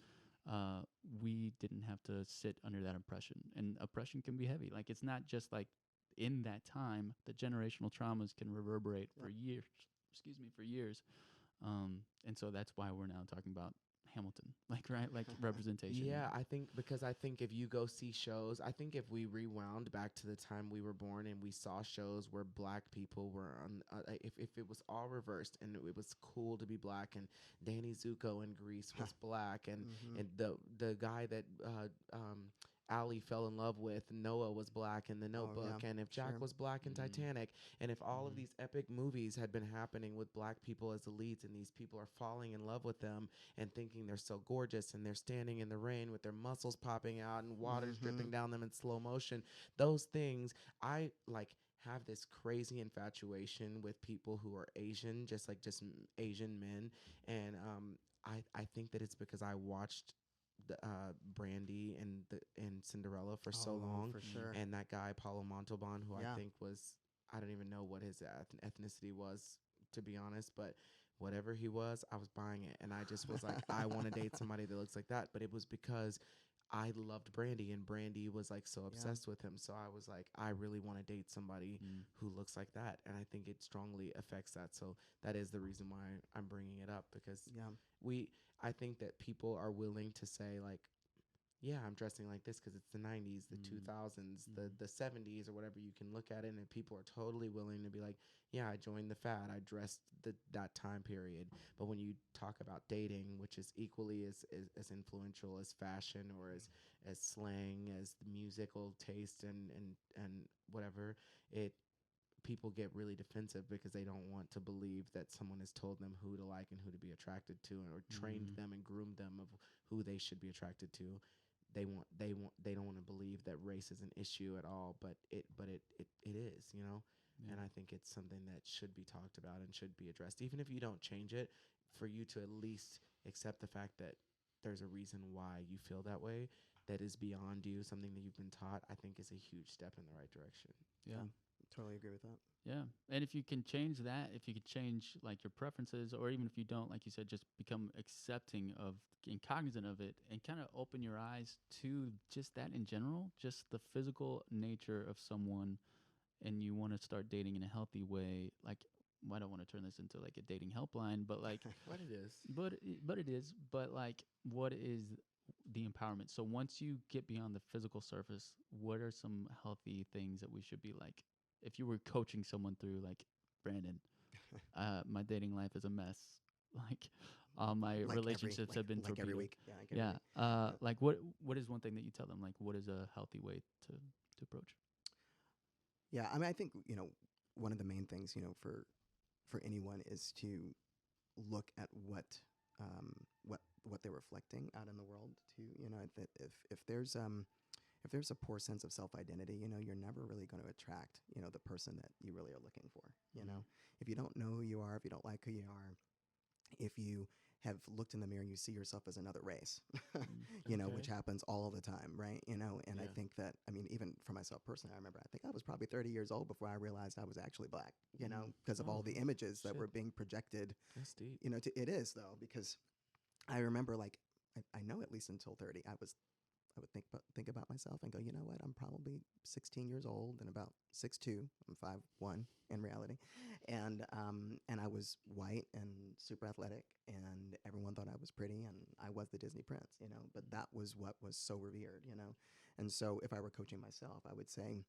we didn't have to sit under that oppression. And oppression can be heavy. Like, it's not just like in that time, the generational traumas can reverberate for years. For years. And so that's why we're now talking about Hamilton, like, right? Like representation. Yeah, I think if you go see shows, I think if we rewound back to the time we were born and we saw shows where black people were on, if it was all reversed and it was cool to be black, and Danny Zuko in Grease was black, and the guy that Allie fell in love with, Noah was black in The Notebook, yeah, and if Jack sure. was black in Titanic, and if all of these epic movies had been happening with black people as the leads, and these people are falling in love with them and thinking they're so gorgeous, and they're standing in the rain with their muscles popping out and water's dripping down them in slow motion, those things, I like have this crazy infatuation with people who are Asian, just like Asian men, and I think that it's because I watched the Brandy and Cinderella for so long, For sure. and that guy Paulo Montalban, who Yeah. I think was, I don't even know what his ethnicity was, to be honest, but whatever he was, I was buying it, and I just was like, I want to date somebody that looks like that. But it was because I loved Brandy, and Brandy was like so obsessed with him. So I was like, I really want to date somebody who looks like that, and I think it strongly affects that. So that is the reason why I'm bringing it up, because I think that people are willing to say like, yeah, I'm dressing like this because it's the 90s, the 2000s, the 70s, or whatever. You can look at it, and people are totally willing to be like, yeah, I joined the fad. I dressed that time period. But when you talk about dating, which is equally as influential as fashion, or as slang, as the musical taste, and whatever, people get really defensive because they don't want to believe that someone has told them who to like and who to be attracted to, or trained them and groomed them of who they should be attracted to. They don't want to believe that race is an issue at all, but it is, you know. And I think it's something that should be talked about and should be addressed, even if you don't change it. For you to at least accept the fact that there's a reason why you feel that way, that is beyond you, something that you've been taught, I think is a huge step in the right direction. Yeah. Totally agree with that. Yeah. And if you can change that, if you could change like your preferences, or even if you don't, like you said, just become accepting of and cognizant of it, and kind of open your eyes to just that in general, just the physical nature of someone, and you want to start dating in a healthy way. Like, I don't want to turn this into like a dating helpline, but like, What it is. but it is, but like, what is the empowerment? So once you get beyond the physical surface, what are some healthy things that we should be like? If you were coaching someone through, like, Brandon, my dating life is a mess. Like, all my relationships have been like every torpedoed. week. Yeah, like every week. Like, what is one thing that you tell them? Like, what is a healthy way to approach? Yeah, I mean, I think, one of the main things, for anyone is to look at what they're reflecting out in the world too. That if there's a poor sense of self-identity, you're never really going to attract, the person that you really are looking for. If you don't know who you are, if you don't like who you are, if you have looked in the mirror and you see yourself as another race, which happens all the time, right? And I think that, I mean, even for myself personally, I remember, I think I was probably 30 years old before I realized I was actually black, because of all the images that were being projected. That's deep. It is though, because I remember, like, I know at least until 30, I would think about myself and go, you know what? I'm probably 16 years old and about 6'2". I'm 5'1" in reality, and I was white and super athletic, and everyone thought I was pretty, and I was the Disney prince, But that was what was so revered, And so, if I were coaching myself, I would say,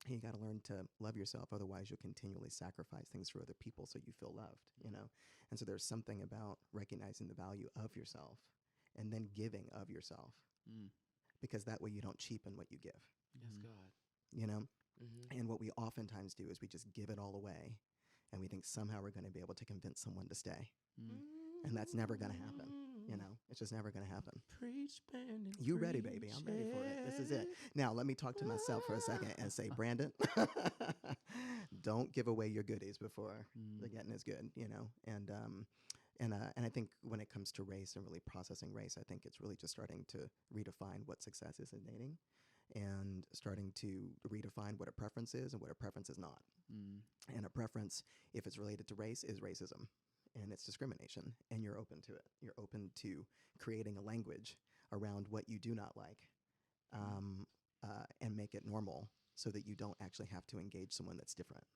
hey, you got to learn to love yourself. Otherwise, you'll continually sacrifice things for other people so you feel loved, And so there's something about recognizing the value of yourself and then giving of yourself. Because that way you don't cheapen what you give. Yes, God. And what we oftentimes do is we just give it all away, and we think somehow we're going to be able to convince someone to stay. And that's never going to happen. It's just never going to happen. Preach, Brandon. You ready, baby? I'm ready for it. This is it. Now, let me talk to myself for a second and say, Brandon, don't give away your goodies before the getting is good, And I think when it comes to race and really processing race, I think it's really just starting to redefine what success is in dating, and starting to redefine what a preference is and what a preference is not. And a preference, if it's related to race, is racism, and it's discrimination, and you're open to it. You're open to creating a language around what you do not like, and make it normal, so that you don't actually have to engage someone that's different.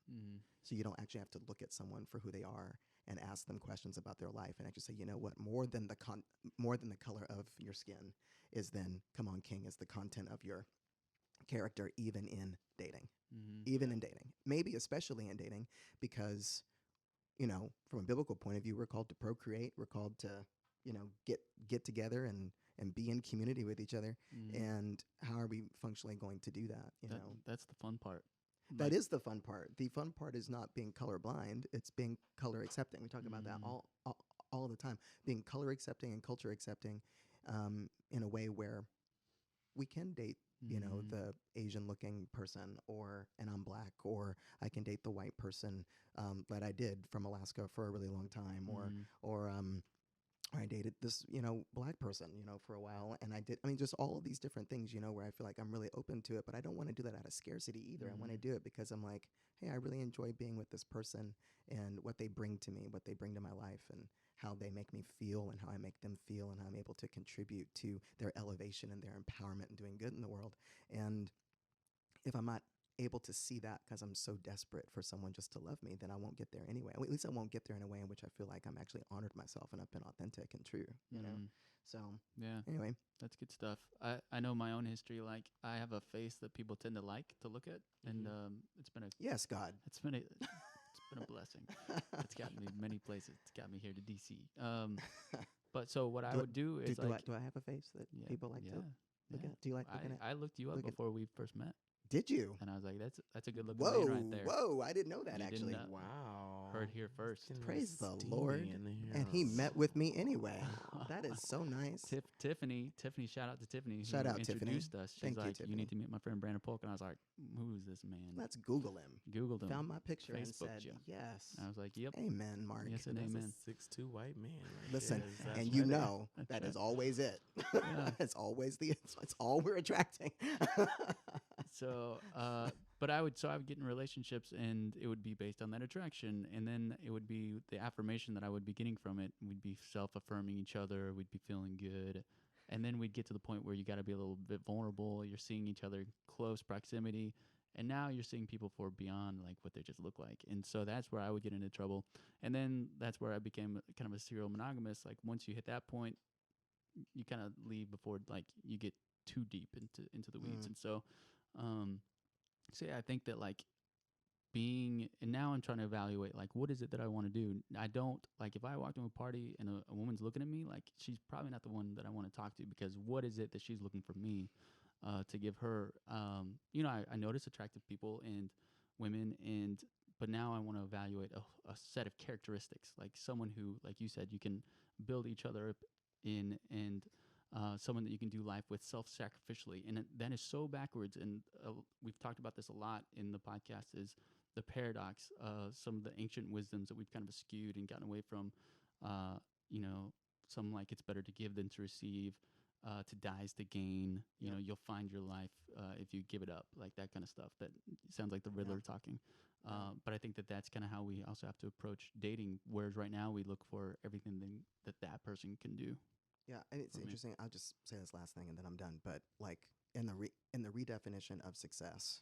So you don't actually have to look at someone for who they are and ask them questions about their life, and actually say, you know what, more than the color of your skin is then, come on, King, is the content of your character, even in dating. Even in dating. Maybe especially in dating, because, from a biblical point of view, we're called to procreate. We're called to, get together and and be in community with each other. Mhm. And how are we functionally going to do that? You know, That's the fun part. that is the fun part. The fun part is not being colorblind. It's being color accepting. We talk about that Mhm. all the time. Being color accepting and culture accepting, in a way where we can date, you know, Mhm. the Asian looking person, and I'm black, or I can date the white person, that I did from Alaska for a really long time, Mhm. or I dated this, you know, black person, you know, for a while. And I mean, just all of these different things, you know, where I feel like I'm really open to it, but I don't want to do that out of scarcity either. I want to Mhm. do it because I'm like, hey, I really enjoy being with this person and what they bring to me, what they bring to my life, and how they make me feel and how I make them feel, and how I'm able to contribute to their elevation and their empowerment and doing good in the world. And if I'm not able to see that because I'm so desperate for someone just to love me, then I won't get there anyway. At least I won't get there in a way in which I feel like I'm actually honored myself and I've been authentic and true, you know? Mhm. So, Yeah, anyway, that's good stuff. I know my own history. Like, I have a face that people tend to like to look at, and it's been a yes, God. it's been a it's been a blessing. It's gotten me many places. It's got me here to DC. But so what I Do I- would do is like, do I have a face that yeah, people like to yeah, look yeah. at? Do you like looking at? I looked you up look at- before we first met, Did you? and I was like, that's a good looking man right there. Whoa! I didn't know that You actually. didn't, Wow. Heard here It's first. getting Praise the steamy Lord. in here. And he met with me anyway. That is so nice. Tiffany, shout out to Tiffany, Shout who out, Tiffany. introduced us. She's Thank you, like, you Tiffany. need to meet my friend Brandon Polk, and I was like, who's this man? Let's Google him. Googled him. Found my picture and Facebooked said, you. yes. I was like, yep. Amen, Mark. Yes and That's amen. a 6'2" white man. Right Listen, there. That's and you right. know That's that right. is always it. Yeah. It's always it's all we're attracting. So, but I would get in relationships, and it would be based on that attraction, and then it would be the affirmation that I would be getting from it. We'd be self-affirming each other. We'd be feeling good, and then we'd get to the point where you got to be a little bit vulnerable. You're seeing each other in close proximity, and now you're seeing people for beyond like what they just look like, and so that's where I would get into trouble. And then that's where I became kind of a serial monogamous. Like, once you hit that point, you kind of leave before like you get too deep into the weeds. Mm. And so yeah, I think that like and now I'm trying to evaluate like, what is it that I want to do. I don't like, if I walk into a party and a woman's looking at me, like, she's probably not the one that I want to talk to, because what is it that she's looking for me to give her? You know, I notice attractive people and women, but now I want to evaluate a set of characteristics, like someone who, like you said, you can build each other up in, and someone that you can do life with self-sacrificially. And that is so backwards. And we've talked about this a lot in the podcast, is the paradox, some of the ancient wisdoms that we've kind of skewed and gotten away from. You know, some like, it's better to give than to receive, to die is to gain. You know, you'll find your life if you give it up, like that kind of stuff. That sounds like the Riddler talking. But I think that that's kind of how we also have to approach dating, whereas right now we look for everything that person can do. Yeah, and it's interesting. I'll just say this last thing and then I'm done. But like, in the redefinition of success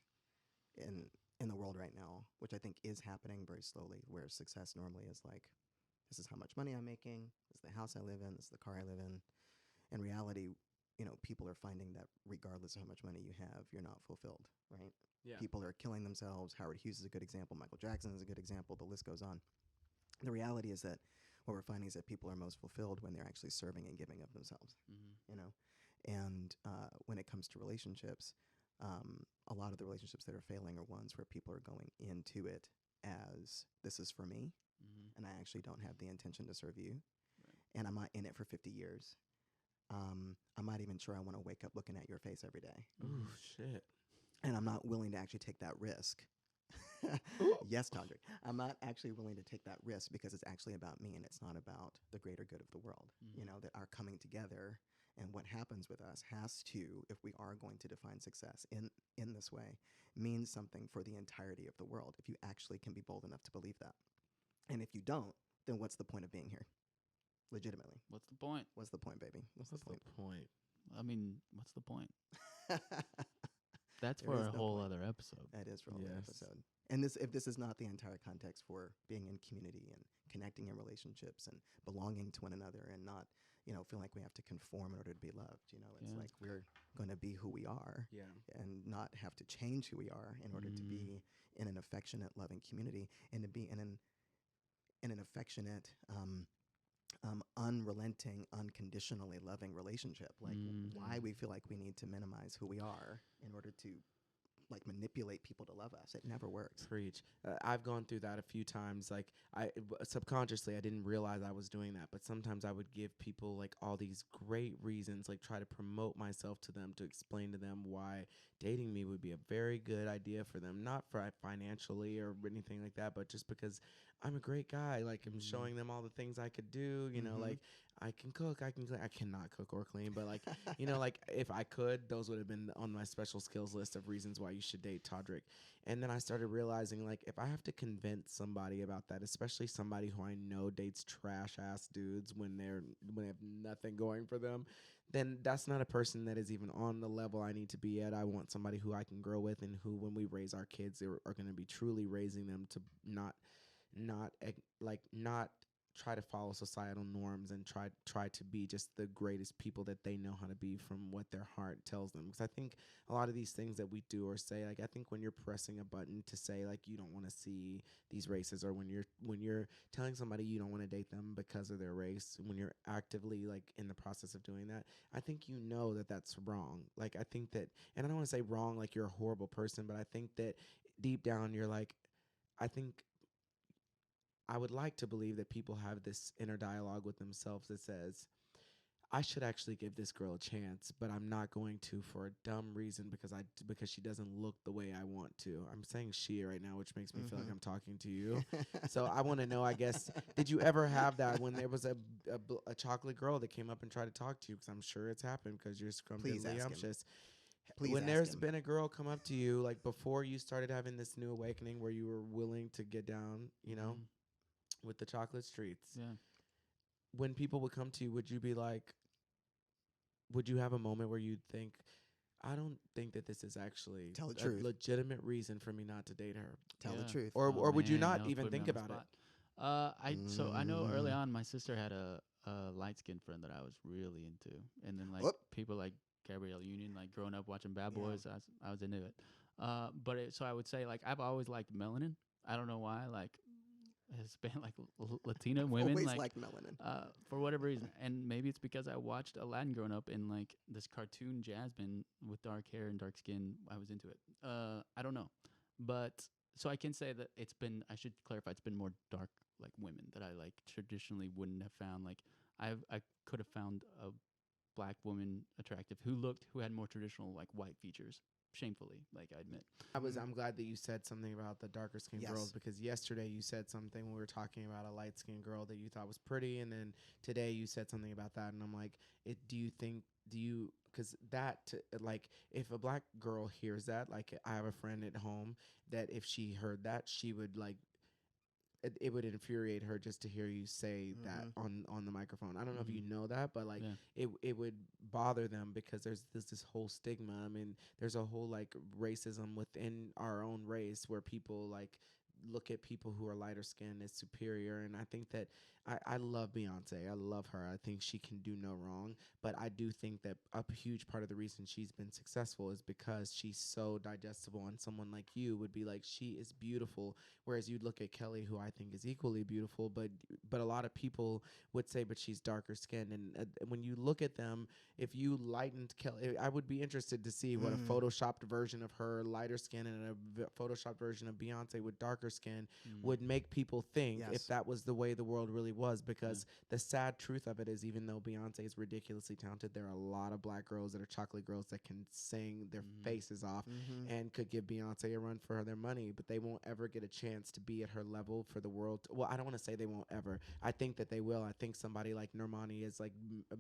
in the world right now, which I think is happening very slowly, where success normally is like, this is how much money I'm making, this is the house I live in, this is the car I live in. In reality, you know, people are finding that regardless of how much money you have, you're not fulfilled, right? Yeah. People are killing themselves. Howard Hughes is a good example. Michael Jackson is a good example. The list goes on. The reality is that what we're finding is that people are most fulfilled when they're actually serving and giving of themselves, you know? And when it comes to relationships, a lot of the relationships that are failing are ones where people are going into it as, this is for me, and I actually don't have the intention to serve you, and I'm not in it for 50 years. I'm not even sure I want to wake up looking at your face every day. Ooh, shit. And I'm not willing to actually take that risk. Yes, Todrick. I'm not actually willing to take that risk because it's actually about me and it's not about the greater good of the world. You know, that our coming together and what happens with us has to, if we are going to define success in this way, means something for the entirety of the world, if you actually can be bold enough to believe that. And if you don't, then what's the point of being here? Legitimately. What's the point? What's the point, baby? What's the point? I mean, what's the point? That's There for is a no whole point. other episode. That is for a whole Yes. episode. And if this is not the entire context for being in community and connecting in relationships and belonging to one another and not, you know, feeling like we have to conform in order to be loved, you know, it's Yeah. like we're going to be who we are Yeah. and not have to change who we are in order to be in an affectionate, loving community and to be in an affectionate, unrelenting, unconditionally loving relationship. Like, why we feel like we need to minimize who we are in order to like manipulate people to love us. It never works. Preach. I've gone through that a few times. Like subconsciously, I didn't realize I was doing that, but sometimes I would give people like all these great reasons, like try to promote myself to them, to explain to them why dating me would be a very good idea for them, not for financially or anything like that, but just because I'm a great guy. Like I'm showing them all the things I could do, you know, like I can cook, I can clean. I cannot cook or clean, but like, you know, like if I could, those would have been on my special skills list of reasons why you should date Todrick. And then I started realizing, like, if I have to convince somebody about that, especially somebody who I know dates trash ass dudes when they have nothing going for them, then that's not a person that is even on the level I need to be at. I want somebody who I can grow with, and who, when we raise our kids, are going to be truly raising them to not try to follow societal norms and try to be just the greatest people that they know how to be from what their heart tells them. Because I think a lot of these things that we do or say, like, I think when you're pressing a button to say like you don't want to see these races, or when you're telling somebody you don't want to date them because of their race, when you're actively like in the process of doing that, I think you know that that's wrong. Like I think that, and I don't want to say wrong like you're a horrible person, but I think that deep down you're like, I would like to believe that people have this inner dialogue with themselves that says, I should actually give this girl a chance, but I'm not going to for a dumb reason because she doesn't look the way I want to. I'm saying she right now, which makes me feel like I'm talking to you. So I want to know, I guess, did you ever have that when there was a chocolate girl that came up and tried to talk to you? Because I'm sure it's happened because you're scrumptious. When there's been a girl come up to you, like before you started having this new awakening where you were willing to get down, you know, with the chocolate streets. Yeah. When people would come to you, would you have a moment where you'd think, I don't think that this is actually a legitimate reason for me not to date her? Tell the truth. Or would you not even think about it? So I know early on my sister had a light skinned friend that I was really into, and then like people like Gabrielle Union, like growing up watching Bad Boys, I was into it. So I would say like I've always liked melanin. I don't know why, like Hispanic, like Latina women, always like melanin, for whatever reason, and maybe it's because I watched Aladdin growing up, and like this cartoon Jasmine with dark hair and dark skin, I was into it. I don't know, but so I can say that it's been. I should clarify, it's been more dark like women that I like traditionally wouldn't have found. Like I could have found a black woman attractive who had more traditional like white features. Shamefully, like I admit. I'm glad that you said something about the darker skinned girls, because yesterday you said something when we were talking about a light skinned girl that you thought was pretty, and then today you said something about that, and I'm like, because like if a black girl hears that, like I have a friend at home that if she heard that, she would like, it would infuriate her just to hear you say that on the microphone. I don't know if you know that, but like it would bother them because there's this whole stigma. I mean, there's a whole like racism within our own race where people like look at people who are lighter skinned as superior. And I think that I love Beyonce. I love her. I think she can do no wrong. But I do think that a huge part of the reason she's been successful is because she's so digestible. And someone like you would be like, she is beautiful. Whereas you'd look at Kelly, who I think is equally beautiful, but a lot of people would say, but she's darker skinned. And when you look at them, if you lightened Kelly, I would be interested to see what a photoshopped version of her lighter skin and a photoshopped version of Beyonce with darker skin would make people think if that was the way the world really was. Because the sad truth of it is, even though Beyonce is ridiculously talented, there are a lot of black girls that are chocolate girls that can sing their faces off and could give Beyonce a run for their money, but they won't ever get a chance to be at her level for the world. Well, I don't want to say they won't ever. I think that they will. I think somebody like Normani is like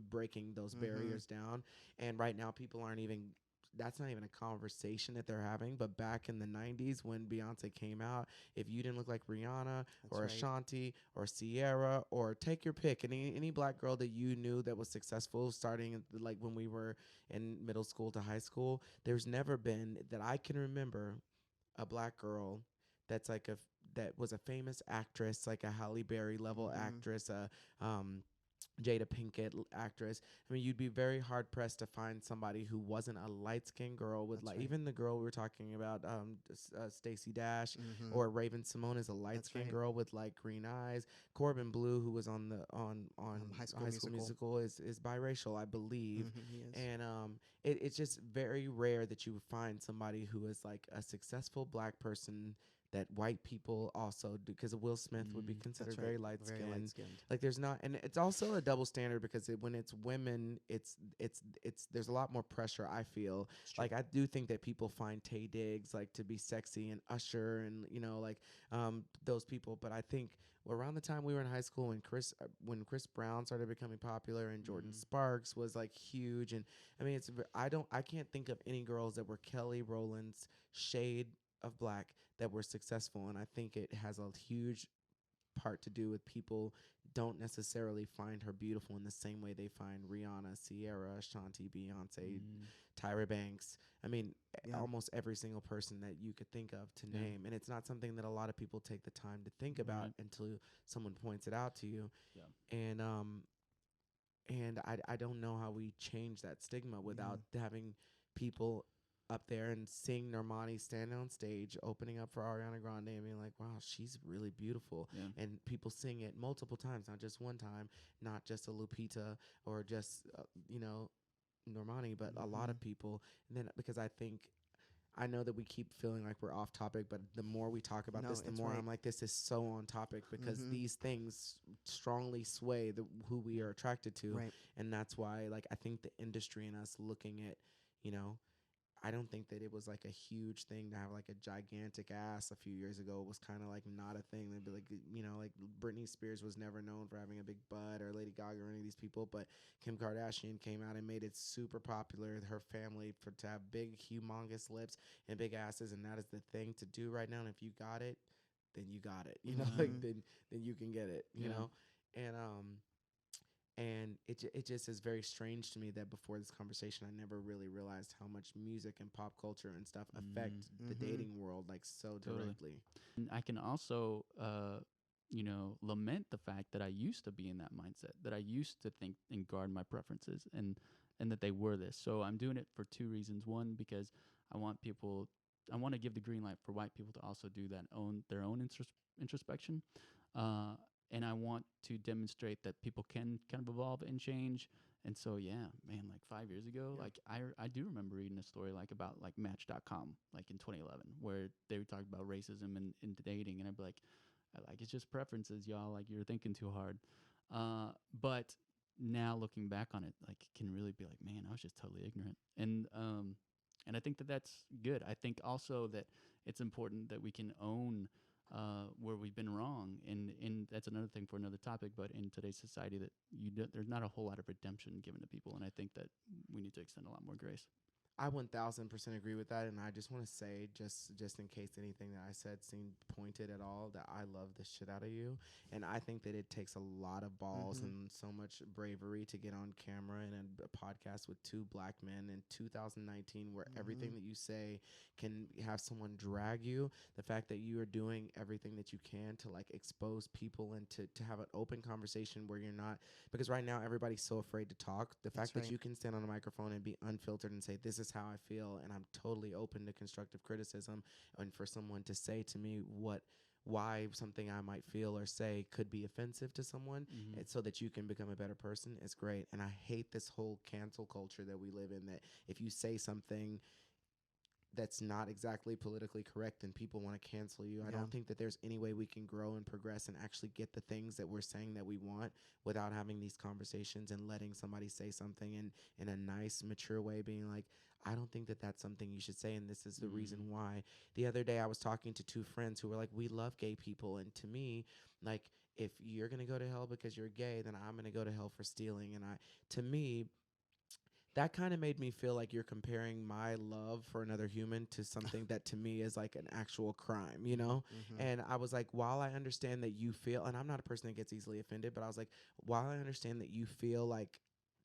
breaking those barriers down. And right now people aren't even, that's not even a conversation that they're having. But back in the 90s when Beyonce came out, if you didn't look like Rihanna or Ashanti or Sierra, or take your pick, any black girl that you knew that was successful starting like when we were in middle school to high school, there's never been that I can remember a black girl that's like that was a famous actress, like a Halle Berry level actress, Jada Pinkett actress. I mean, you'd be very hard pressed to find somebody who wasn't a light skinned girl with That's like right. even the girl we were talking about, Stacey Dash Mm-hmm. or Raven Simone is a light That's skinned right. girl with like green eyes. Corbin Blue, who was on the High School High School Musical. Musical, is biracial, I believe. Mm-hmm. He is. And it's just very rare that you would find somebody who is like a successful black person that white people also do, because Will Smith would be considered That's right. very light Very skinned. light-skinned. Like there's not, and it's also a double standard because when it's women, it's there's a lot more pressure. I feel like I do think that people find Tay Diggs like to be sexy and Usher and like those people, but I think around the time we were in high school when Chris Brown started becoming popular and Jordan Sparks was like huge, and I mean I can't think of any girls that were Kelly Rowland's shade of black that were successful, and I think it has a huge part to do with people don't necessarily find her beautiful in the same way they find Rihanna, Sierra, Ashanti, Beyonce, Tyra Banks. I mean, Yeah. almost every single person that you could think of to name, and it's not something that a lot of people take the time to think about until someone points it out to you. And I don't know how we change that stigma without having people up there and seeing Normani stand on stage, opening up for Ariana Grande and being like, wow, she's really beautiful. And people sing it multiple times, not just one time, not just a Lupita or just, Normani, but a lot of people. And then because I know that we keep feeling like we're off topic, but the more we talk about this, the it's more right. I'm like, this is so on topic because these things strongly sway who we are attracted to. Right. And that's why, like, I think the industry and us looking at, I don't think that it was like a huge thing to have like a gigantic ass a few years ago. It was kind of like not a thing. They'd be like, like Britney Spears was never known for having a big butt, or Lady Gaga or any of these people, but Kim Kardashian came out and made it super popular. Her family to have big, humongous lips and big asses, and that is the thing to do right now. And if you got it, then you got it. Like then you can get it. You know, and it just is very strange to me that before this conversation, I never really realized how much music and pop culture and stuff affect the dating world like so directly. And I can also, lament the fact that I used to be in that mindset, that I used to think and guard my preferences, and that they were this. So I'm doing it for two reasons. One, because I want to give the green light for white people to also do that, their own introspection. And I want to demonstrate that people can kind of evolve and change. And so, yeah, man, like 5 years ago, like I do remember reading a story like about like Match.com, like in 2011, where they were talking about racism and dating. And I'd be like, it's just preferences, y'all. Like, you're thinking too hard. But now looking back on it, like, can really be like, man, I was just totally ignorant. And I think that that's good. I think also that it's important that we can own where we've been wrong, and that's another thing for another topic. But in today's society, that there's not a whole lot of redemption given to people, and I think that we need to extend a lot more grace. I 1000% agree with that, and I just want to say, just in case anything that I said seemed pointed at all, that I love the shit out of you, and I think that it takes a lot of balls and so much bravery to get on camera and a podcast with two black men in 2019, where everything that you say can have someone drag you. The fact that you are doing everything that you can to like expose people and to have an open conversation where you're not, because right now everybody's so afraid to talk. The fact that you can stand on a microphone and be unfiltered and say, this is how I feel, and I'm totally open to constructive criticism, and for someone to say to me why something I might feel or say could be offensive to someone, and so that you can become a better person, is great. And I hate this whole cancel culture that we live in, that if you say something that's not exactly politically correct and people want to cancel you. I don't think that there's any way we can grow and progress and actually get the things that we're saying that we want without having these conversations and letting somebody say something in a nice, mature way, being like, I don't think that that's something you should say, and this is the reason why. The other day I was talking to two friends who were like, we love gay people, and to me, like, if you're going to go to hell because you're gay, then I'm going to go to hell for stealing. And to me, that kind of made me feel like you're comparing my love for another human to something that to me is like an actual crime, you know? And I was like, while I understand that you feel, and I'm not a person that gets easily offended, but I was like, while I understand that you feel like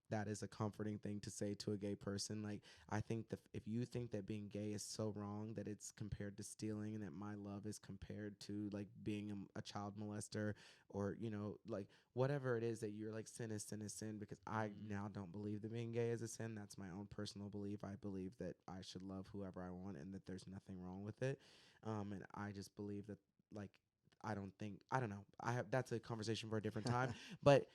that is a comforting thing to say to a gay person. Like, I think that if you think that being gay is so wrong, that it's compared to stealing, and that my love is compared to like being a child molester, or, you know, like whatever it is that you're like, sin is sin is sin, because I now don't believe that being gay is a sin. That's my own personal belief. I believe that I should love whoever I want and that there's nothing wrong with it. And I just believe that, like, I don't know. That's a conversation for a different time. But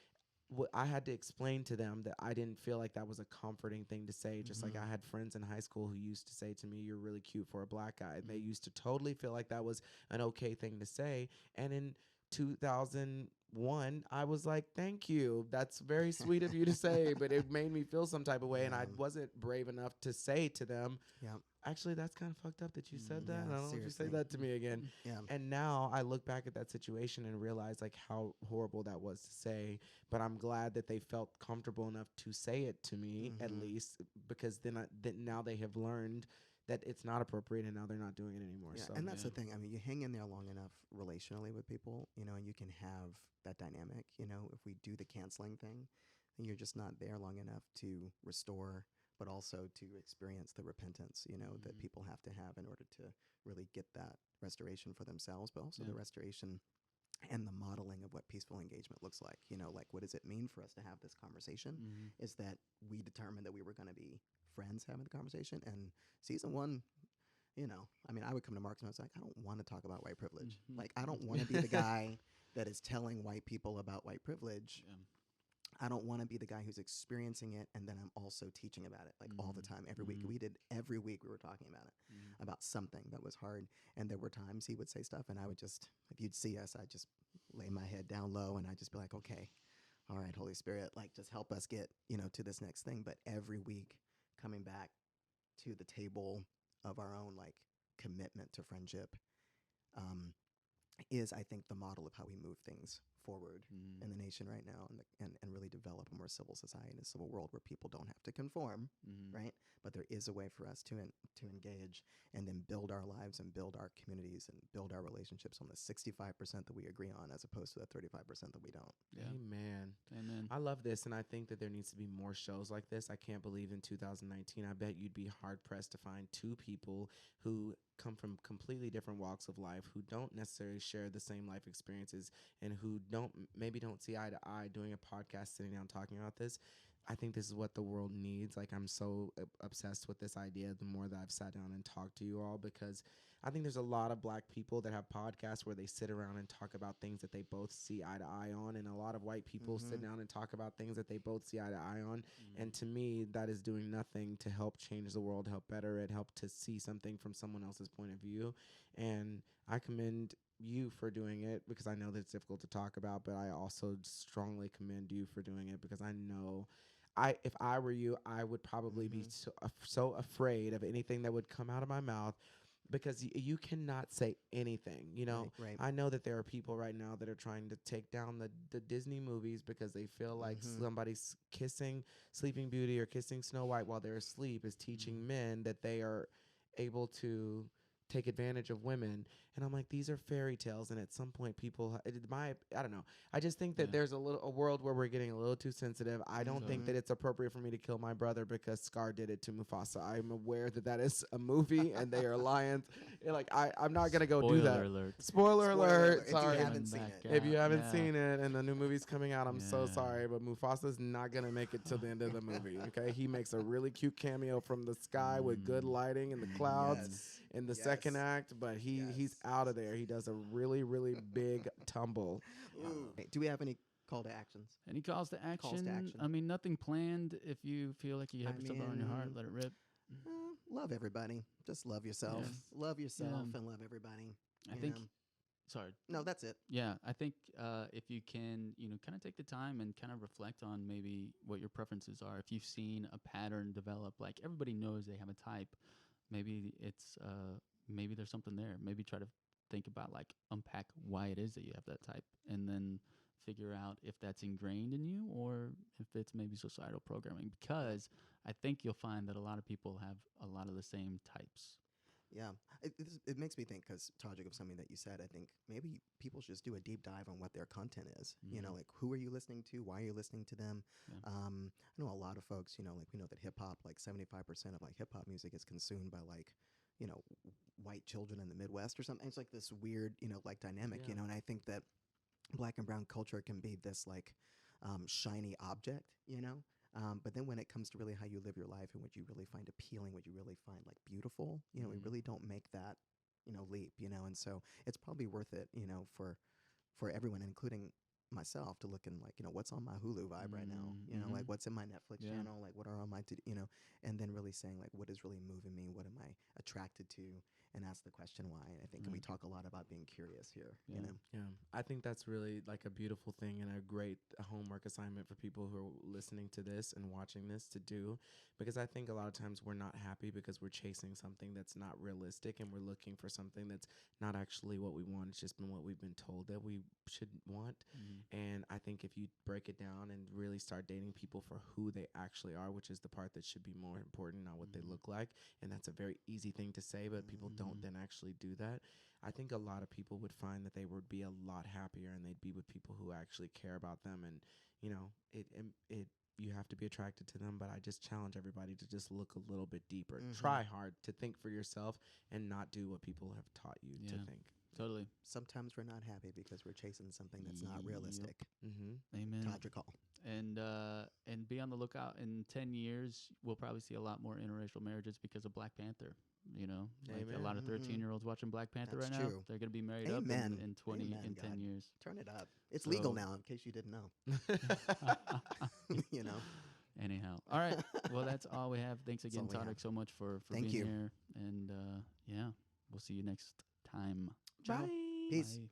I had to explain to them that I didn't feel like that was a comforting thing to say. Just like I had friends in high school who used to say to me, "You're really cute for a black guy." They used to totally feel like that was an okay thing to say. And in 2001, I was like, "Thank you. That's very sweet of you to say," but it made me feel some type of way, and I wasn't brave enough to say to them, Yeah. "Actually, that's kind of fucked up that you said that. Yeah, I don't want you to say seriously. that to me again." Yeah. And now I look back at that situation and realize like how horrible that was to say. But I'm glad that they felt comfortable enough to say it to me, at least, because then now they have learned that it's not appropriate, and now they're not doing it anymore. Yeah, So and that's the thing. I mean, you hang in there long enough relationally with people, you know, and you can have that dynamic. You know, if we do the canceling thing, then you're just not there long enough to restore, but also to experience the repentance, you know, that people have to have in order to really get that restoration for themselves, but also the restoration and the modeling of what peaceful engagement looks like. You know, like, what does it mean for us to have this conversation? Is that we determined that we were going to be friends having the conversation. And season one, you know, I mean, I would come to Mark and I was like, I don't want to talk about white privilege. Like, I don't want to be the guy that is telling white people about white privilege. I don't want to be the guy who's experiencing it and then I'm also teaching about it, like, all the time, every week. Every week we were talking about it, about something that was hard. And there were times he would say stuff and I would just, if you'd see us, I'd just lay my head down low and I'd just be like, okay, all right, Holy Spirit, like, just help us get, you know, to this next thing. But every week coming back to the table of our own, like, commitment to friendship, is, I think, the model of how we move things forward in the nation right now, and really develop a more civil society and a civil world where people don't have to conform, right? But there is a way for us to engage and then build our lives and build our communities and build our relationships on the 65% that we agree on, as opposed to the 35% that we don't. Yeah. Amen. I love this, and I think that there needs to be more shows like this. I can't believe in 2019, I bet you'd be hard-pressed to find two people who come from completely different walks of life, who don't necessarily share the same life experiences, and who maybe don't see eye to eye doing a podcast, sitting down talking about this. I think this is what the world needs. Like, I'm so obsessed with this idea the more that I've sat down and talked to you all, because I think there's a lot of black people that have podcasts where they sit around and talk about things that they both see eye to eye on, and a lot of white people sit down and talk about things that they both see eye to eye on. And to me, that is doing nothing to help change the world, help better it, help to see something from someone else's point of view. And I commend you for doing it, because I know that it's difficult to talk about, but I also strongly commend you for doing it, because I know if I were you, I would probably be so afraid of anything that would come out of my mouth, because you cannot say anything, you know. Right. I know that there are people right now that are trying to take down the Disney movies because they feel like somebody's kissing Sleeping Beauty or kissing Snow White while they're asleep is teaching men that they are able to take advantage of women. And I'm like, these are fairy tales, and at some point people I don't know, I just think that there's a world where we're getting a little too sensitive. I don't think that it's appropriate for me to kill my brother because Scar did it to Mufasa. I'm aware that that is a movie and they are lions. Like, I'm not gonna go do that. Spoiler alert. Sorry. If you haven't seen it. If you haven't seen it and the new movie's coming out, I'm so sorry, but Mufasa's not going to make it till the end of the movie, okay? He makes a really cute cameo from the sky with good lighting in the clouds in the second act, but he's out of there. He does a really, really big tumble. Do we have any call to actions? Any calls to action? Calls to action. I mean, nothing planned. If you feel like you have something on your heart, let it rip. Love everybody. Just love yourself. Yeah. Love yourself and love everybody. I think. know? Sorry. No, that's it. Yeah, I think if you can, kind of take the time and kind of reflect on maybe what your preferences are. If you've seen a pattern develop, like everybody knows they have a type, maybe it's maybe there's something there. Maybe try to think about, like, unpack why it is that you have that type, and then figure out if that's ingrained in you or if it's maybe societal programming. Because I think you'll find that a lot of people have a lot of the same types. Yeah. It makes me think, because Todrick, of something that you said, I think maybe people should just do a deep dive on what their content is. You know, like, who are you listening to? Why are you listening to them? Yeah. I know a lot of folks, you know, like, we know that hip hop, like 75% of like hip hop music is consumed by like, you know, white children in the Midwest or something. It's like this weird, you know, like dynamic, you Yeah. know, and I think that black and brown culture can be this like shiny object, you know. But then when it comes to really how you live your life and what you really find appealing, what you really find like beautiful, you know, we really don't make that, you know, leap, you know. And so it's probably worth it, you know, for everyone, including myself, to look in like, you know, what's on my Hulu vibe right now, you know, like what's in my Netflix Yeah. channel, like what are on my, you know, and then really saying like, what is really moving me? What am I attracted to? And ask the question why. I think we talk a lot about being curious here, you know. Yeah, I think that's really like a beautiful thing and a great homework assignment for people who are listening to this and watching this to do, because I think a lot of times we're not happy because we're chasing something that's not realistic, and we're looking for something that's not actually what we want. It's just been what we've been told that we should want. And I think if you break it down and really start dating people for who they actually are, which is the part that should be more important, not what they look like, and that's a very easy thing to say, but people don't then actually do that. I think a lot of people would find that they would be a lot happier, and they'd be with people who actually care about them. And you know, it you have to be attracted to them, but I just challenge everybody to just look a little bit deeper. Try hard to think for yourself and not do what people have taught you to think. Totally. Sometimes we're not happy because we're chasing something that's not realistic. Amen. Todrick Hall. And be on the lookout. In 10 years, we'll probably see a lot more interracial marriages because of Black Panther. You know, like a lot of 13-year-olds watching Black Panther That's right now. true. They're gonna be married Amen. up in 20 Amen, in God. 10 years. Turn it up. It's So- legal now, in case you didn't know. You know. Anyhow, all right. Well, that's all we have. Thanks again, all we have. Todrick, so much for Thank being you. here. And yeah, we'll see you next time. Bye. Peace. Bye.